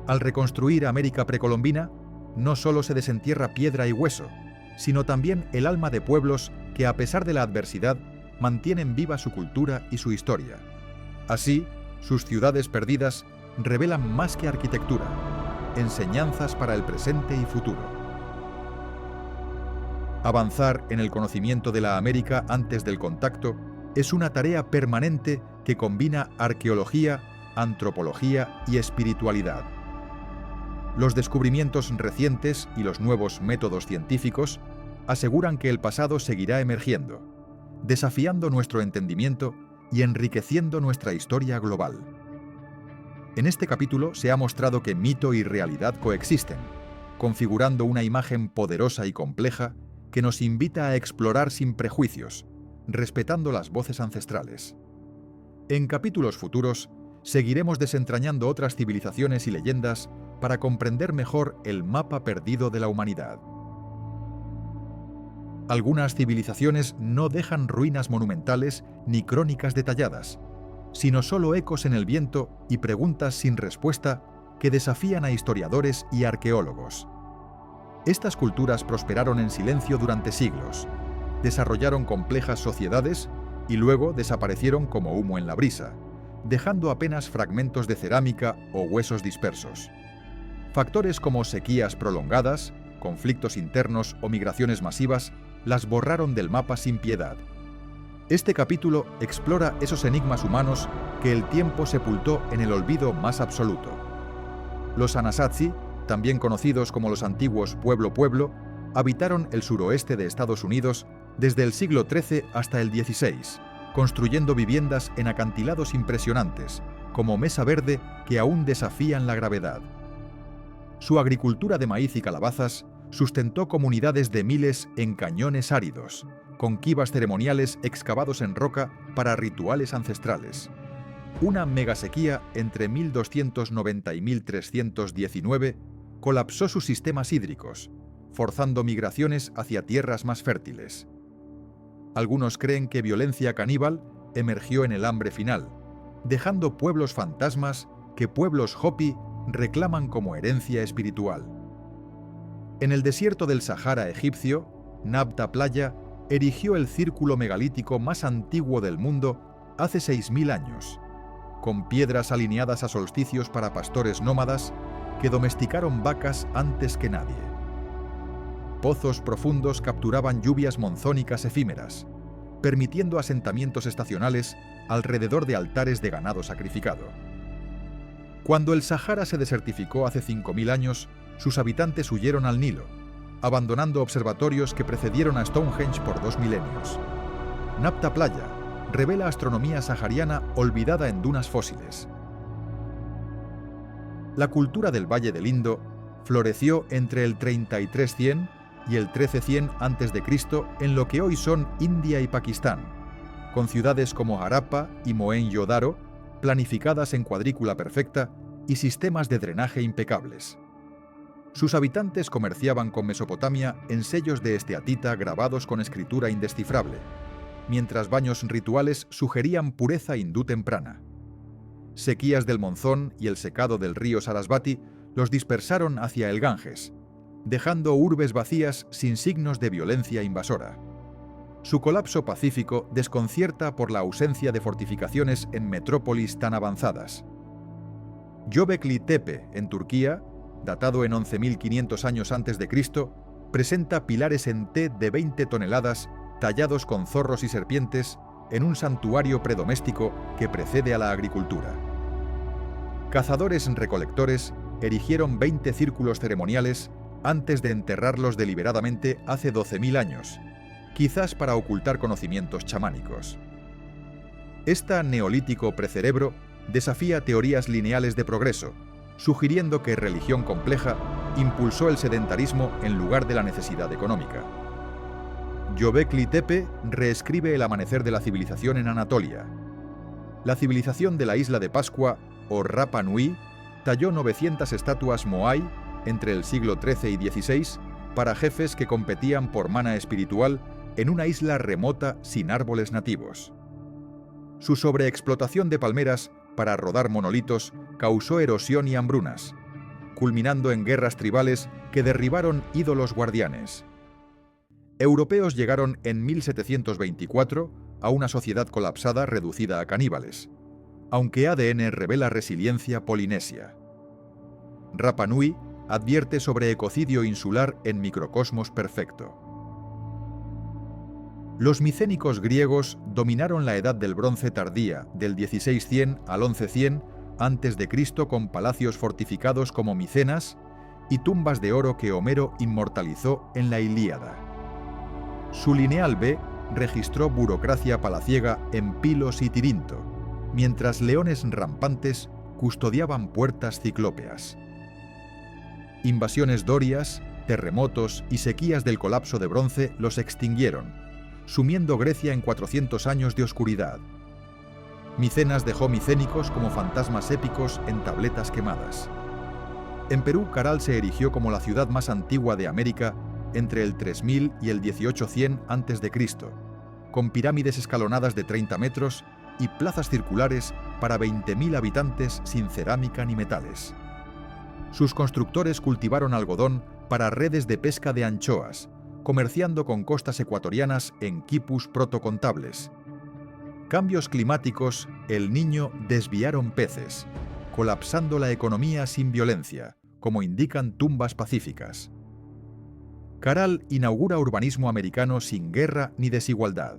Al reconstruir América precolombina, no solo se desentierra piedra y hueso, sino también el alma de pueblos que, a pesar de la adversidad, mantienen viva su cultura y su historia. Así, sus ciudades perdidas revelan más que arquitectura, enseñanzas para el presente y futuro. Avanzar en el conocimiento de la América antes del contacto es una tarea permanente que combina arqueología, antropología y espiritualidad. Los descubrimientos recientes y los nuevos métodos científicos aseguran que el pasado seguirá emergiendo, desafiando nuestro entendimiento y enriqueciendo nuestra historia global. En este capítulo se ha mostrado que mito y realidad coexisten, configurando una imagen poderosa y compleja que nos invita a explorar sin prejuicios, respetando las voces ancestrales. En capítulos futuros, seguiremos desentrañando otras civilizaciones y leyendas para comprender mejor el mapa perdido de la humanidad. Algunas civilizaciones no dejan ruinas monumentales ni crónicas detalladas, sino solo ecos en el viento y preguntas sin respuesta que desafían a historiadores y arqueólogos. Estas culturas prosperaron en silencio durante siglos, desarrollaron complejas sociedades y luego desaparecieron como humo en la brisa, dejando apenas fragmentos de cerámica o huesos dispersos. Factores como sequías prolongadas, conflictos internos o migraciones masivas las borraron del mapa sin piedad. Este capítulo explora esos enigmas humanos que el tiempo sepultó en el olvido más absoluto. Los Anasazi, también conocidos como los antiguos Pueblo, habitaron el suroeste de Estados Unidos desde el siglo XIII hasta el XVI, construyendo viviendas en acantilados impresionantes, como Mesa Verde, que aún desafían la gravedad. Su agricultura de maíz y calabazas sustentó comunidades de miles en cañones áridos, con quivas ceremoniales excavados en roca para rituales ancestrales. Una megasequía entre 1290 y 1319 colapsó sus sistemas hídricos, forzando migraciones hacia tierras más fértiles. Algunos creen que violencia caníbal emergió en el hambre final, dejando pueblos fantasmas que pueblos Hopi reclaman como herencia espiritual. En el desierto del Sahara egipcio, Nabta Playa erigió el círculo megalítico más antiguo del mundo hace 6.000 años, con piedras alineadas a solsticios para pastores nómadas que domesticaron vacas antes que nadie. Pozos profundos capturaban lluvias monzónicas efímeras, permitiendo asentamientos estacionales alrededor de altares de ganado sacrificado. Cuando el Sahara se desertificó hace 5.000 años, sus habitantes huyeron al Nilo, abandonando observatorios que precedieron a Stonehenge por 2 milenios. Nabta Playa revela astronomía sahariana olvidada en dunas fósiles. La cultura del Valle del Indo floreció entre el 3300 y el 1300 a.C. en lo que hoy son India y Pakistán, con ciudades como Harappa y Mohenjo-Daro planificadas en cuadrícula perfecta y sistemas de drenaje impecables. Sus habitantes comerciaban con Mesopotamia en sellos de esteatita grabados con escritura indescifrable, mientras baños rituales sugerían pureza hindú temprana. Sequías del monzón y el secado del río Sarasvati los dispersaron hacia el Ganges, dejando urbes vacías sin signos de violencia invasora. Su colapso pacífico desconcierta por la ausencia de fortificaciones en metrópolis tan avanzadas. Göbekli Tepe, en Turquía, datado en 11.500 años antes de Cristo, presenta pilares en T de 20 toneladas tallados con zorros y serpientes en un santuario predoméstico que precede a la agricultura. Cazadores-recolectores erigieron 20 círculos ceremoniales antes de enterrarlos deliberadamente hace 12.000 años, quizás para ocultar conocimientos chamánicos. Esta neolítico precerebro desafía teorías lineales de progreso, sugiriendo que religión compleja impulsó el sedentarismo en lugar de la necesidad económica. Göbekli Tepe reescribe el amanecer de la civilización en Anatolia. La civilización de la isla de Pascua, o Rapa Nui, talló 900 estatuas Moai entre el siglo XIII y XVI para jefes que competían por mana espiritual en una isla remota sin árboles nativos. Su sobreexplotación de palmeras para rodar monolitos causó erosión y hambrunas, culminando en guerras tribales que derribaron ídolos guardianes. Europeos llegaron en 1724 a una sociedad colapsada reducida a caníbales, aunque ADN revela resiliencia polinesia. Rapa Nui advierte sobre ecocidio insular en microcosmos perfecto. Los micénicos griegos dominaron la Edad del Bronce tardía, del 1600 al 1100 a.C. con palacios fortificados como Micenas y tumbas de oro que Homero inmortalizó en la Ilíada. Su lineal B registró burocracia palaciega en Pilos y Tirinto, mientras leones rampantes custodiaban puertas ciclópeas. Invasiones dorias, terremotos y sequías del colapso de bronce los extinguieron, sumiendo Grecia en 400 años de oscuridad. Micenas dejó micénicos como fantasmas épicos en tabletas quemadas. En Perú, Caral se erigió como la ciudad más antigua de América entre el 3000 y el 1800 a.C., con pirámides escalonadas de 30 metros y plazas circulares para 20.000 habitantes sin cerámica ni metales. Sus constructores cultivaron algodón para redes de pesca de anchoas, comerciando con costas ecuatorianas en quipus protocontables. Cambios climáticos, El Niño desviaron peces, colapsando la economía sin violencia, como indican tumbas pacíficas. Caral inaugura urbanismo americano sin guerra ni desigualdad.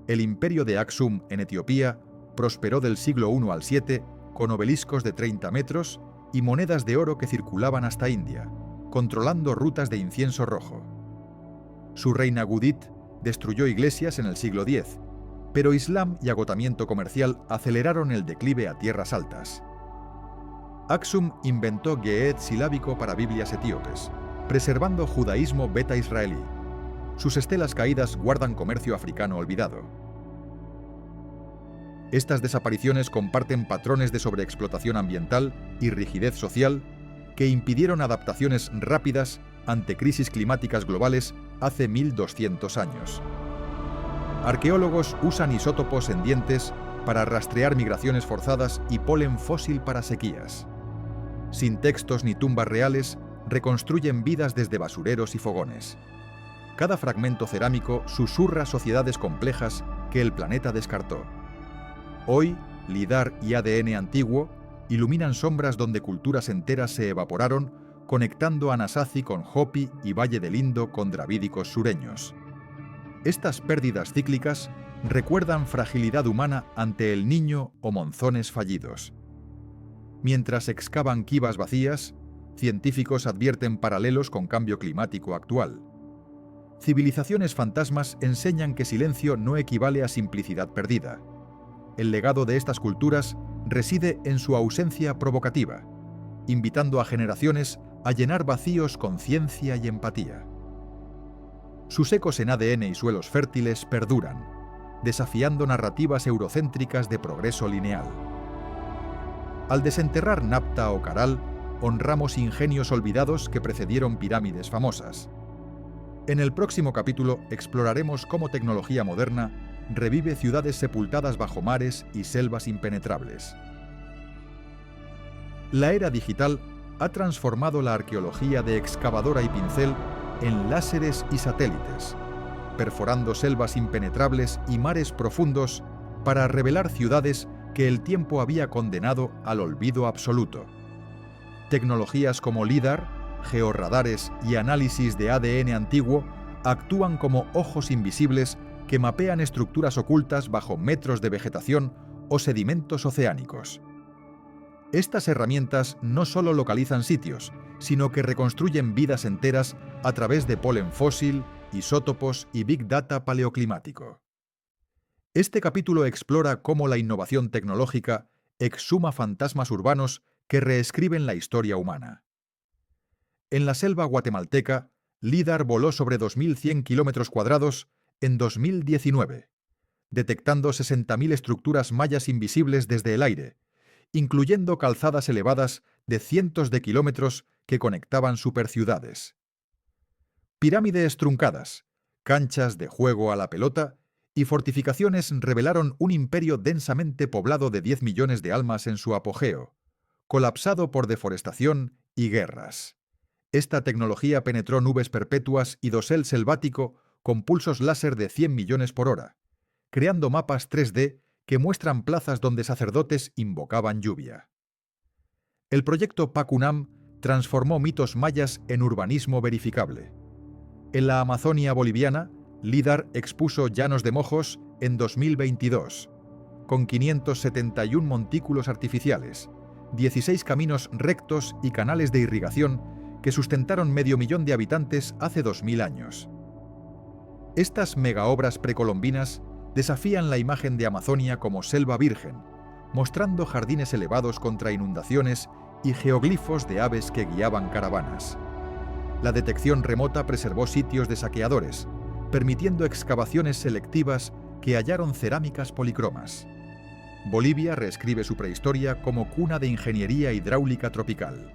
El imperio de Aksum en Etiopía prosperó del siglo I al VII con obeliscos de 30 metros y monedas de oro que circulaban hasta India, controlando rutas de incienso rojo. Su reina Gudit destruyó iglesias en el siglo X, pero Islam y agotamiento comercial aceleraron el declive a tierras altas. Aksum inventó Ge'ez silábico para Biblias etíopes, preservando judaísmo beta israelí. Sus estelas caídas guardan comercio africano olvidado. Estas desapariciones comparten patrones de sobreexplotación ambiental y rigidez social que impidieron adaptaciones rápidas ante crisis climáticas globales hace 1200 años. Arqueólogos usan isótopos en dientes para rastrear migraciones forzadas y polen fósil para sequías. Sin textos ni tumbas reales, reconstruyen vidas desde basureros y fogones. Cada fragmento cerámico susurra sociedades complejas que el planeta descartó. Hoy, lidar y ADN antiguo iluminan sombras donde culturas enteras se evaporaron, conectando a Nasazi con Hopi y Valle del Indo con dravídicos sureños. Estas pérdidas cíclicas recuerdan fragilidad humana ante el Niño o monzones fallidos. Mientras excavan quivas vacías, científicos advierten paralelos con cambio climático actual. Civilizaciones fantasmas enseñan que silencio no equivale a simplicidad perdida. El legado de estas culturas reside en su ausencia provocativa, invitando a generaciones a llenar vacíos con ciencia y empatía. Sus ecos en ADN y suelos fértiles perduran, desafiando narrativas eurocéntricas de progreso lineal. Al desenterrar Napta o Caral, honramos ingenios olvidados que precedieron pirámides famosas. En el próximo capítulo exploraremos cómo tecnología moderna revive ciudades sepultadas bajo mares y selvas impenetrables. La era digital ha transformado la arqueología de excavadora y pincel en láseres y satélites, perforando selvas impenetrables y mares profundos para revelar ciudades que el tiempo había condenado al olvido absoluto. Tecnologías como LIDAR, georradares y análisis de ADN antiguo actúan como ojos invisibles que mapean estructuras ocultas bajo metros de vegetación o sedimentos oceánicos. Estas herramientas no solo localizan sitios, sino que reconstruyen vidas enteras a través de polen fósil, isótopos y Big Data paleoclimático. Este capítulo explora cómo la innovación tecnológica exhuma fantasmas urbanos que reescriben la historia humana. En la selva guatemalteca, LIDAR voló sobre 2.100 kilómetros cuadrados en 2019, detectando 60.000 estructuras mayas invisibles desde el aire, incluyendo calzadas elevadas de cientos de kilómetros que conectaban superciudades. Pirámides truncadas, canchas de juego a la pelota y fortificaciones revelaron un imperio densamente poblado de 10 millones de almas en su apogeo, colapsado por deforestación y guerras. Esta tecnología penetró nubes perpetuas y dosel selvático con pulsos láser de 100 millones por hora, creando mapas 3D que muestran plazas donde sacerdotes invocaban lluvia. El proyecto Pacunam transformó mitos mayas en urbanismo verificable. En la Amazonia boliviana, LIDAR expuso Llanos de Mojos en 2022, con 571 montículos artificiales, 16 caminos rectos y canales de irrigación que sustentaron 500.000 de habitantes hace 2000 años. Estas megaobras precolombinas desafían la imagen de Amazonia como selva virgen, mostrando jardines elevados contra inundaciones y geoglifos de aves que guiaban caravanas. La detección remota preservó sitios de saqueadores, permitiendo excavaciones selectivas que hallaron cerámicas policromas. Bolivia reescribe su prehistoria como cuna de ingeniería hidráulica tropical.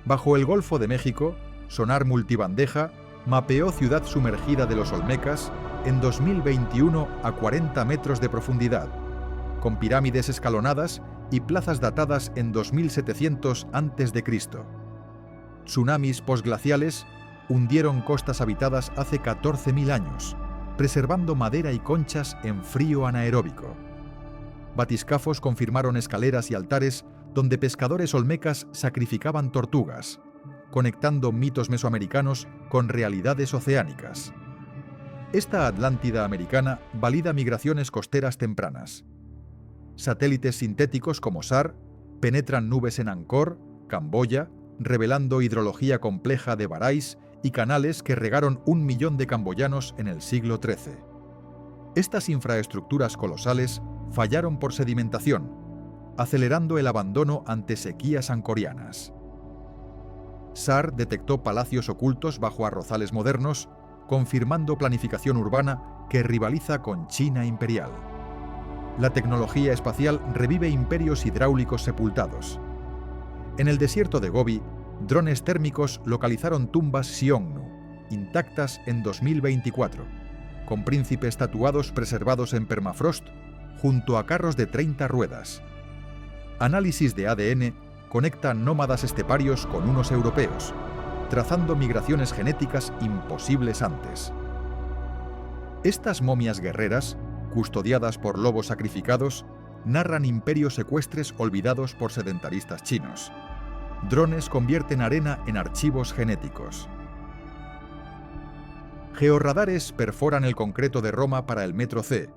Bajo el Golfo de México, Sonar Multibandeja mapeó ciudad sumergida de los Olmecas en 2021 a 40 metros de profundidad, con pirámides escalonadas y plazas datadas en 2700 a.C. Tsunamis posglaciales hundieron costas habitadas hace 14.000 años, preservando madera y conchas en frío anaeróbico. Batiscafos confirmaron escaleras y altares donde pescadores olmecas sacrificaban tortugas, conectando mitos mesoamericanos con realidades oceánicas. Esta Atlántida americana valida migraciones costeras tempranas. Satélites sintéticos como SAR penetran nubes en Angkor, Camboya, revelando hidrología compleja de barais y canales que regaron 1 millón de camboyanos en el siglo XIII. Estas infraestructuras colosales fallaron por sedimentación, acelerando el abandono ante sequías ancorianas. SAR detectó palacios ocultos bajo arrozales modernos, confirmando planificación urbana que rivaliza con China imperial. La tecnología espacial revive imperios hidráulicos sepultados. En el desierto de Gobi, drones térmicos localizaron tumbas Xiongnu, intactas en 2024, con príncipes tatuados preservados en permafrost junto a carros de 30 ruedas. Análisis de ADN conecta nómadas esteparios con unos europeos, trazando migraciones genéticas imposibles antes. Estas momias guerreras, custodiadas por lobos sacrificados, narran imperios secuestres olvidados por sedentaristas chinos. Drones convierten arena en archivos genéticos. Georradares perforan el concreto de Roma para el Metro C,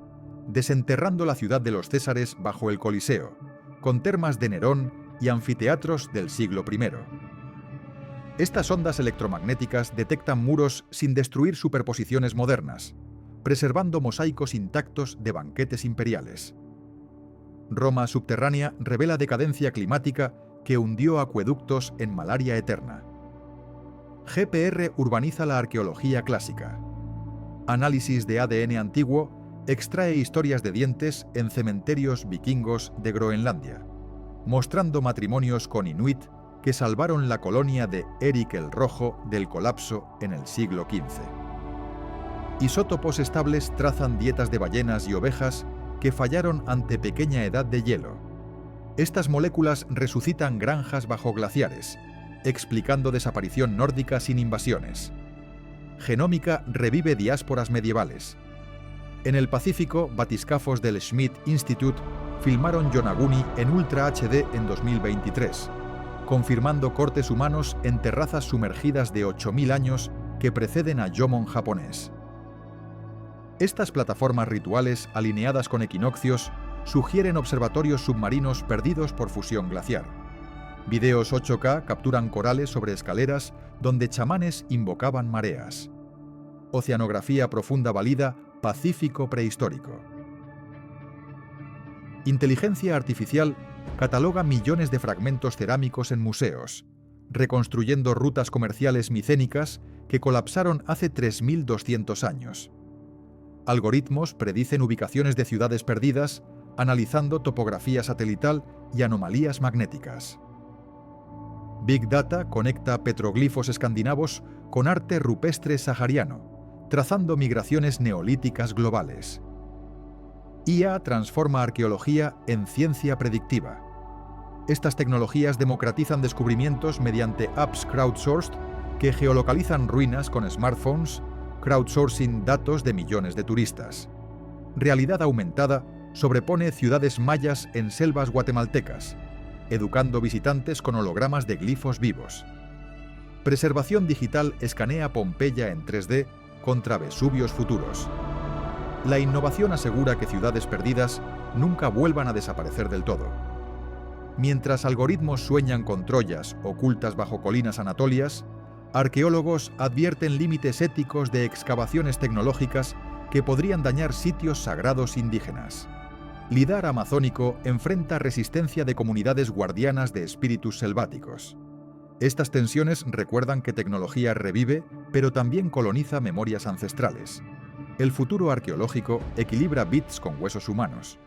desenterrando la ciudad de los Césares bajo el Coliseo, con termas de Nerón y anfiteatros del siglo I. Estas ondas electromagnéticas detectan muros sin destruir superposiciones modernas, preservando mosaicos intactos de banquetes imperiales. Roma subterránea revela decadencia climática que hundió acueductos en malaria eterna. GPR urbaniza la arqueología clásica. Análisis de ADN antiguo extrae historias de dientes en cementerios vikingos de Groenlandia, mostrando matrimonios con inuit que salvaron la colonia de Erik el Rojo del colapso en el siglo XV. Isótopos estables trazan dietas de ballenas y ovejas que fallaron ante pequeña edad de hielo. Estas moléculas resucitan granjas bajo glaciares, explicando desaparición nórdica sin invasiones. Genómica revive diásporas medievales. En el Pacífico, batiscafos del Schmidt Institute filmaron Yonaguni en Ultra HD en 2023, confirmando cortes humanos en terrazas sumergidas de 8.000 años que preceden a Jomon japonés. Estas plataformas rituales alineadas con equinoccios sugieren observatorios submarinos perdidos por fusión glaciar. Videos 8K capturan corales sobre escaleras donde chamanes invocaban mareas. Oceanografía profunda valida Pacífico prehistórico. Inteligencia artificial cataloga millones de fragmentos cerámicos en museos, reconstruyendo rutas comerciales micénicas que colapsaron hace 3.200 años. Algoritmos predicen ubicaciones de ciudades perdidas, analizando topografía satelital y anomalías magnéticas. Big Data conecta petroglifos escandinavos con arte rupestre sahariano, trazando migraciones neolíticas globales. IA transforma arqueología en ciencia predictiva. Estas tecnologías democratizan descubrimientos mediante apps crowdsourced que geolocalizan ruinas con smartphones, crowdsourcing datos de millones de turistas. Realidad aumentada sobrepone ciudades mayas en selvas guatemaltecas, educando visitantes con hologramas de glifos vivos. Preservación digital escanea Pompeya en 3D contra Vesuvios futuros. La innovación asegura que ciudades perdidas nunca vuelvan a desaparecer del todo. Mientras algoritmos sueñan con Troyas ocultas bajo colinas anatolias, arqueólogos advierten límites éticos de excavaciones tecnológicas que podrían dañar sitios sagrados indígenas. Lidar amazónico enfrenta resistencia de comunidades guardianas de espíritus selváticos. Estas tensiones recuerdan que tecnología revive, pero también coloniza memorias ancestrales. El futuro arqueológico equilibra bits con huesos humanos.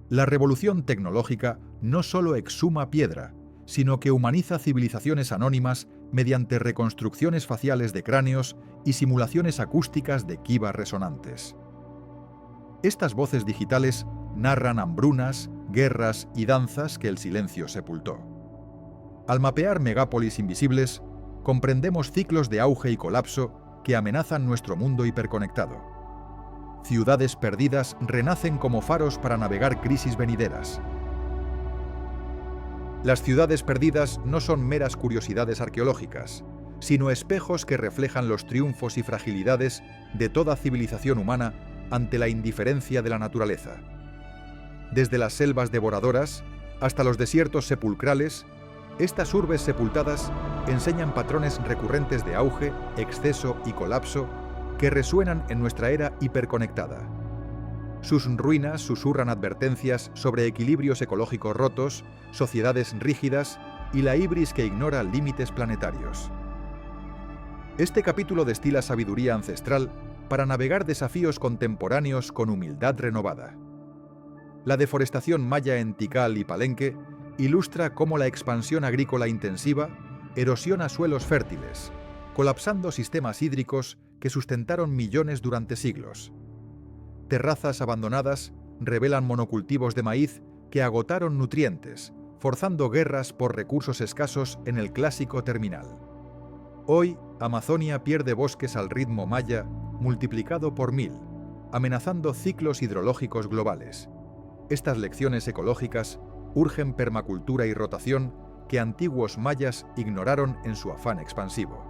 La revolución tecnológica no solo exhuma piedra, sino que humaniza civilizaciones anónimas mediante reconstrucciones faciales de cráneos y simulaciones acústicas de quivas resonantes. Estas voces digitales narran hambrunas, guerras y danzas que el silencio sepultó. Al mapear megápolis invisibles, comprendemos ciclos de auge y colapso que amenazan nuestro mundo hiperconectado. Ciudades perdidas renacen como faros para navegar crisis venideras. Las ciudades perdidas no son meras curiosidades arqueológicas, sino espejos que reflejan los triunfos y fragilidades de toda civilización humana ante la indiferencia de la naturaleza. Desde las selvas devoradoras hasta los desiertos sepulcrales, estas urbes sepultadas enseñan patrones recurrentes de auge, exceso y colapso que resuenan en nuestra era hiperconectada. Sus ruinas susurran advertencias sobre equilibrios ecológicos rotos, sociedades rígidas y la ibris que ignora límites planetarios. Este capítulo destila sabiduría ancestral para navegar desafíos contemporáneos con humildad renovada. La deforestación maya en Tikal y Palenque ilustra cómo la expansión agrícola intensiva erosiona suelos fértiles, colapsando sistemas hídricos que sustentaron millones durante siglos. Terrazas abandonadas revelan monocultivos de maíz que agotaron nutrientes, forzando guerras por recursos escasos en el clásico terminal. Hoy, Amazonia pierde bosques al ritmo maya multiplicado por 1000, amenazando ciclos hidrológicos globales. Estas lecciones ecológicas urgen permacultura y rotación que antiguos mayas ignoraron en su afán expansivo.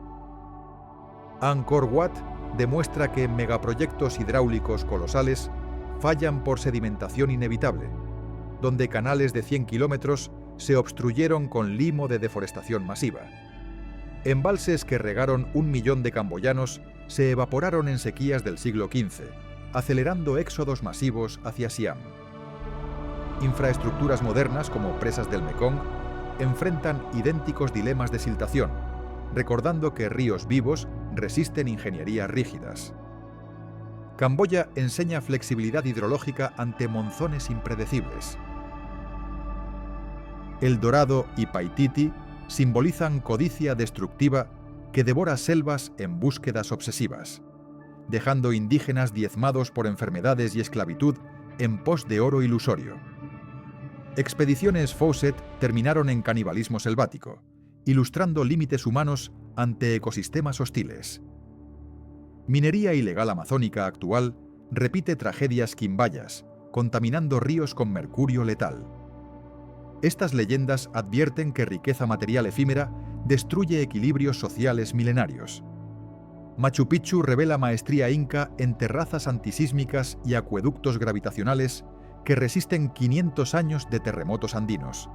Angkor Wat demuestra que megaproyectos hidráulicos colosales fallan por sedimentación inevitable, donde canales de 100 kilómetros se obstruyeron con limo de deforestación masiva. Embalses que regaron 1 millón de camboyanos se evaporaron en sequías del siglo XV, acelerando éxodos masivos hacia Siam. Infraestructuras modernas como presas del Mekong enfrentan idénticos dilemas de siltación, recordando que ríos vivos resisten ingenierías rígidas. Camboya enseña flexibilidad hidrológica ante monzones impredecibles. El Dorado y Paititi simbolizan codicia destructiva que devora selvas en búsquedas obsesivas, dejando indígenas diezmados por enfermedades y esclavitud en pos de oro ilusorio. Expediciones Fawcett terminaron en canibalismo selvático, ilustrando límites humanos ante ecosistemas hostiles. Minería ilegal amazónica actual repite tragedias quimbayas, contaminando ríos con mercurio letal. Estas leyendas advierten que riqueza material efímera destruye equilibrios sociales milenarios. Machu Picchu revela maestría inca en terrazas antisísmicas y acueductos gravitacionales que resisten 500 años de terremotos andinos.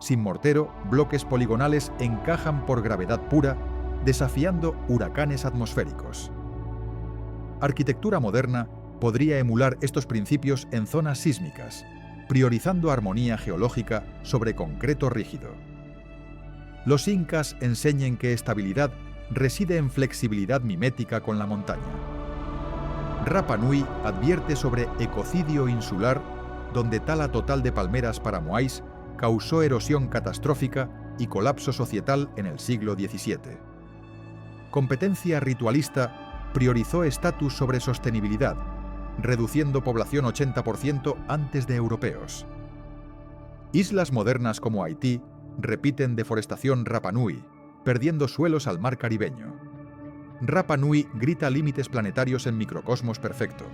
Sin mortero, bloques poligonales encajan por gravedad pura, desafiando huracanes atmosféricos. Arquitectura moderna podría emular estos principios en zonas sísmicas, priorizando armonía geológica sobre concreto rígido. Los incas enseñan que estabilidad reside en flexibilidad mimética con la montaña. Rapa Nui advierte sobre ecocidio insular, donde tala total de palmeras para moais causó erosión catastrófica y colapso societal en el siglo XVII. Competencia ritualista priorizó estatus sobre sostenibilidad, reduciendo población 80% antes de europeos. Islas modernas como Haití repiten deforestación Rapa Nui, perdiendo suelos al mar caribeño. Rapa Nui grita límites planetarios en microcosmos perfecto.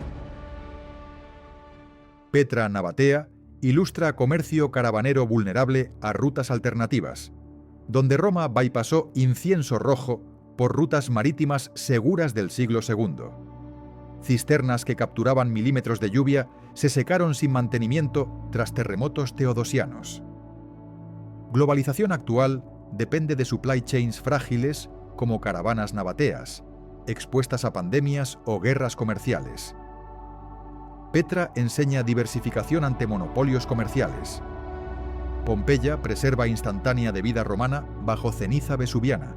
Petra Nabatea ilustra comercio caravanero vulnerable a rutas alternativas, donde Roma bypassó Incienso Rojo por rutas marítimas seguras del siglo II. Cisternas que capturaban milímetros de lluvia se secaron sin mantenimiento tras terremotos teodosianos. Globalización actual depende de supply chains frágiles como caravanas nabateas, expuestas a pandemias o guerras comerciales. Petra enseña diversificación ante monopolios comerciales. Pompeya preserva instantánea de vida romana bajo ceniza vesuviana,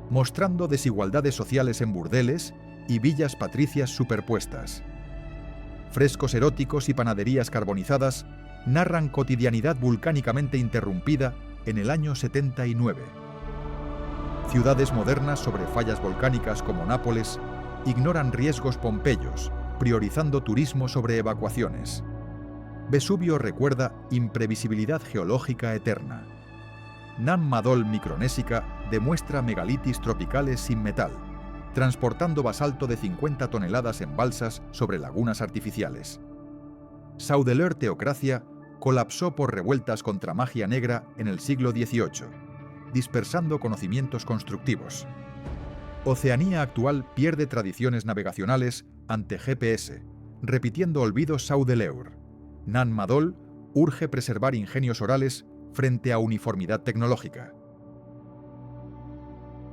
mostrando desigualdades sociales en burdeles y villas patricias superpuestas. Frescos eróticos y panaderías carbonizadas narran cotidianidad vulcánicamente interrumpida en el año 79. Ciudades modernas sobre fallas volcánicas como Nápoles ignoran riesgos pompeyos, priorizando turismo sobre evacuaciones. Vesubio recuerda imprevisibilidad geológica eterna. Nam Madol micronésica demuestra megalitis tropicales sin metal, transportando basalto de 50 toneladas en balsas sobre lagunas artificiales. Saudeleur Teocracia colapsó por revueltas contra magia negra en el siglo XVIII, dispersando conocimientos constructivos. Oceanía actual pierde tradiciones navegacionales ante GPS, repitiendo olvidos Saudeleur. Nan Madol urge preservar ingenios orales frente a uniformidad tecnológica.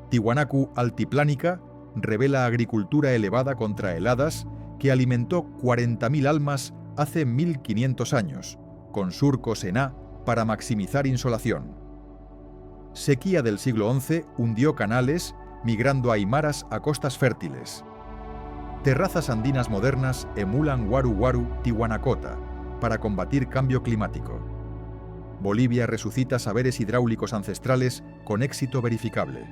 Tiwanaku Altiplánica revela agricultura elevada contra heladas que alimentó 40.000 almas hace 1500 años, con surcos en A para maximizar insolación. Sequía del siglo XI hundió canales, migrando aymaras a costas fértiles. Terrazas andinas modernas emulan Waru Waru, Tihuanacota, para combatir cambio climático. Bolivia resucita saberes hidráulicos ancestrales con éxito verificable.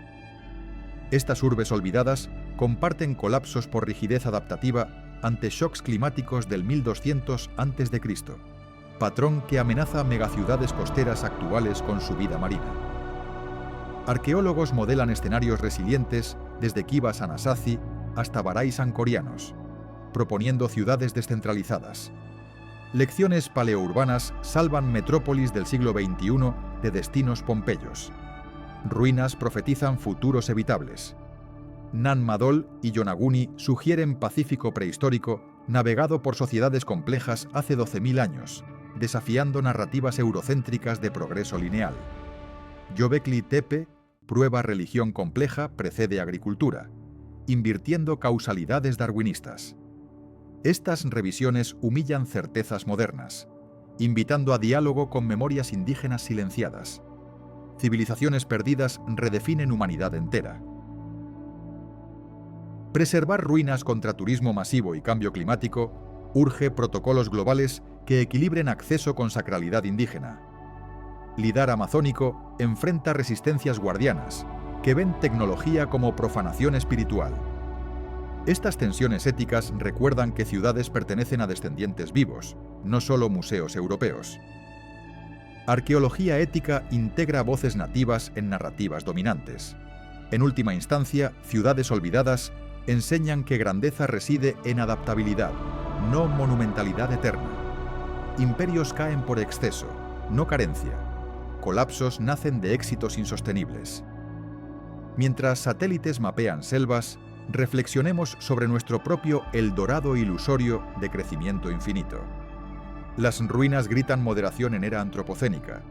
Estas urbes olvidadas comparten colapsos por rigidez adaptativa ante shocks climáticos del 1200 a.C., patrón que amenaza megaciudades costeras actuales con su vida marina. Arqueólogos modelan escenarios resilientes desde Kivas Anasazi hasta Barais ancorianos, proponiendo ciudades descentralizadas. Lecciones paleourbanas salvan metrópolis del siglo XXI de destinos pompeyos. Ruinas profetizan futuros evitables. Nan Madol y Yonaguni sugieren Pacífico prehistórico navegado por sociedades complejas hace 12.000 años, desafiando narrativas eurocéntricas de progreso lineal. Göbekli Tepe prueba religión compleja precede agricultura, invirtiendo causalidades darwinistas. Estas revisiones humillan certezas modernas, invitando a diálogo con memorias indígenas silenciadas. Civilizaciones perdidas redefinen humanidad entera. Preservar ruinas contra turismo masivo y cambio climático urge protocolos globales que equilibren acceso con sacralidad indígena. Lidar amazónico enfrenta resistencias guardianas, que ven tecnología como profanación espiritual. Estas tensiones éticas recuerdan que ciudades pertenecen a descendientes vivos, no solo museos europeos. Arqueología ética integra voces nativas en narrativas dominantes. En última instancia, ciudades olvidadas enseñan que grandeza reside en adaptabilidad, no monumentalidad eterna. Imperios caen por exceso, no carencia. Colapsos nacen de éxitos insostenibles. Mientras satélites mapean selvas, reflexionemos sobre nuestro propio Eldorado ilusorio de crecimiento infinito. Las ruinas gritan moderación en era antropocénica,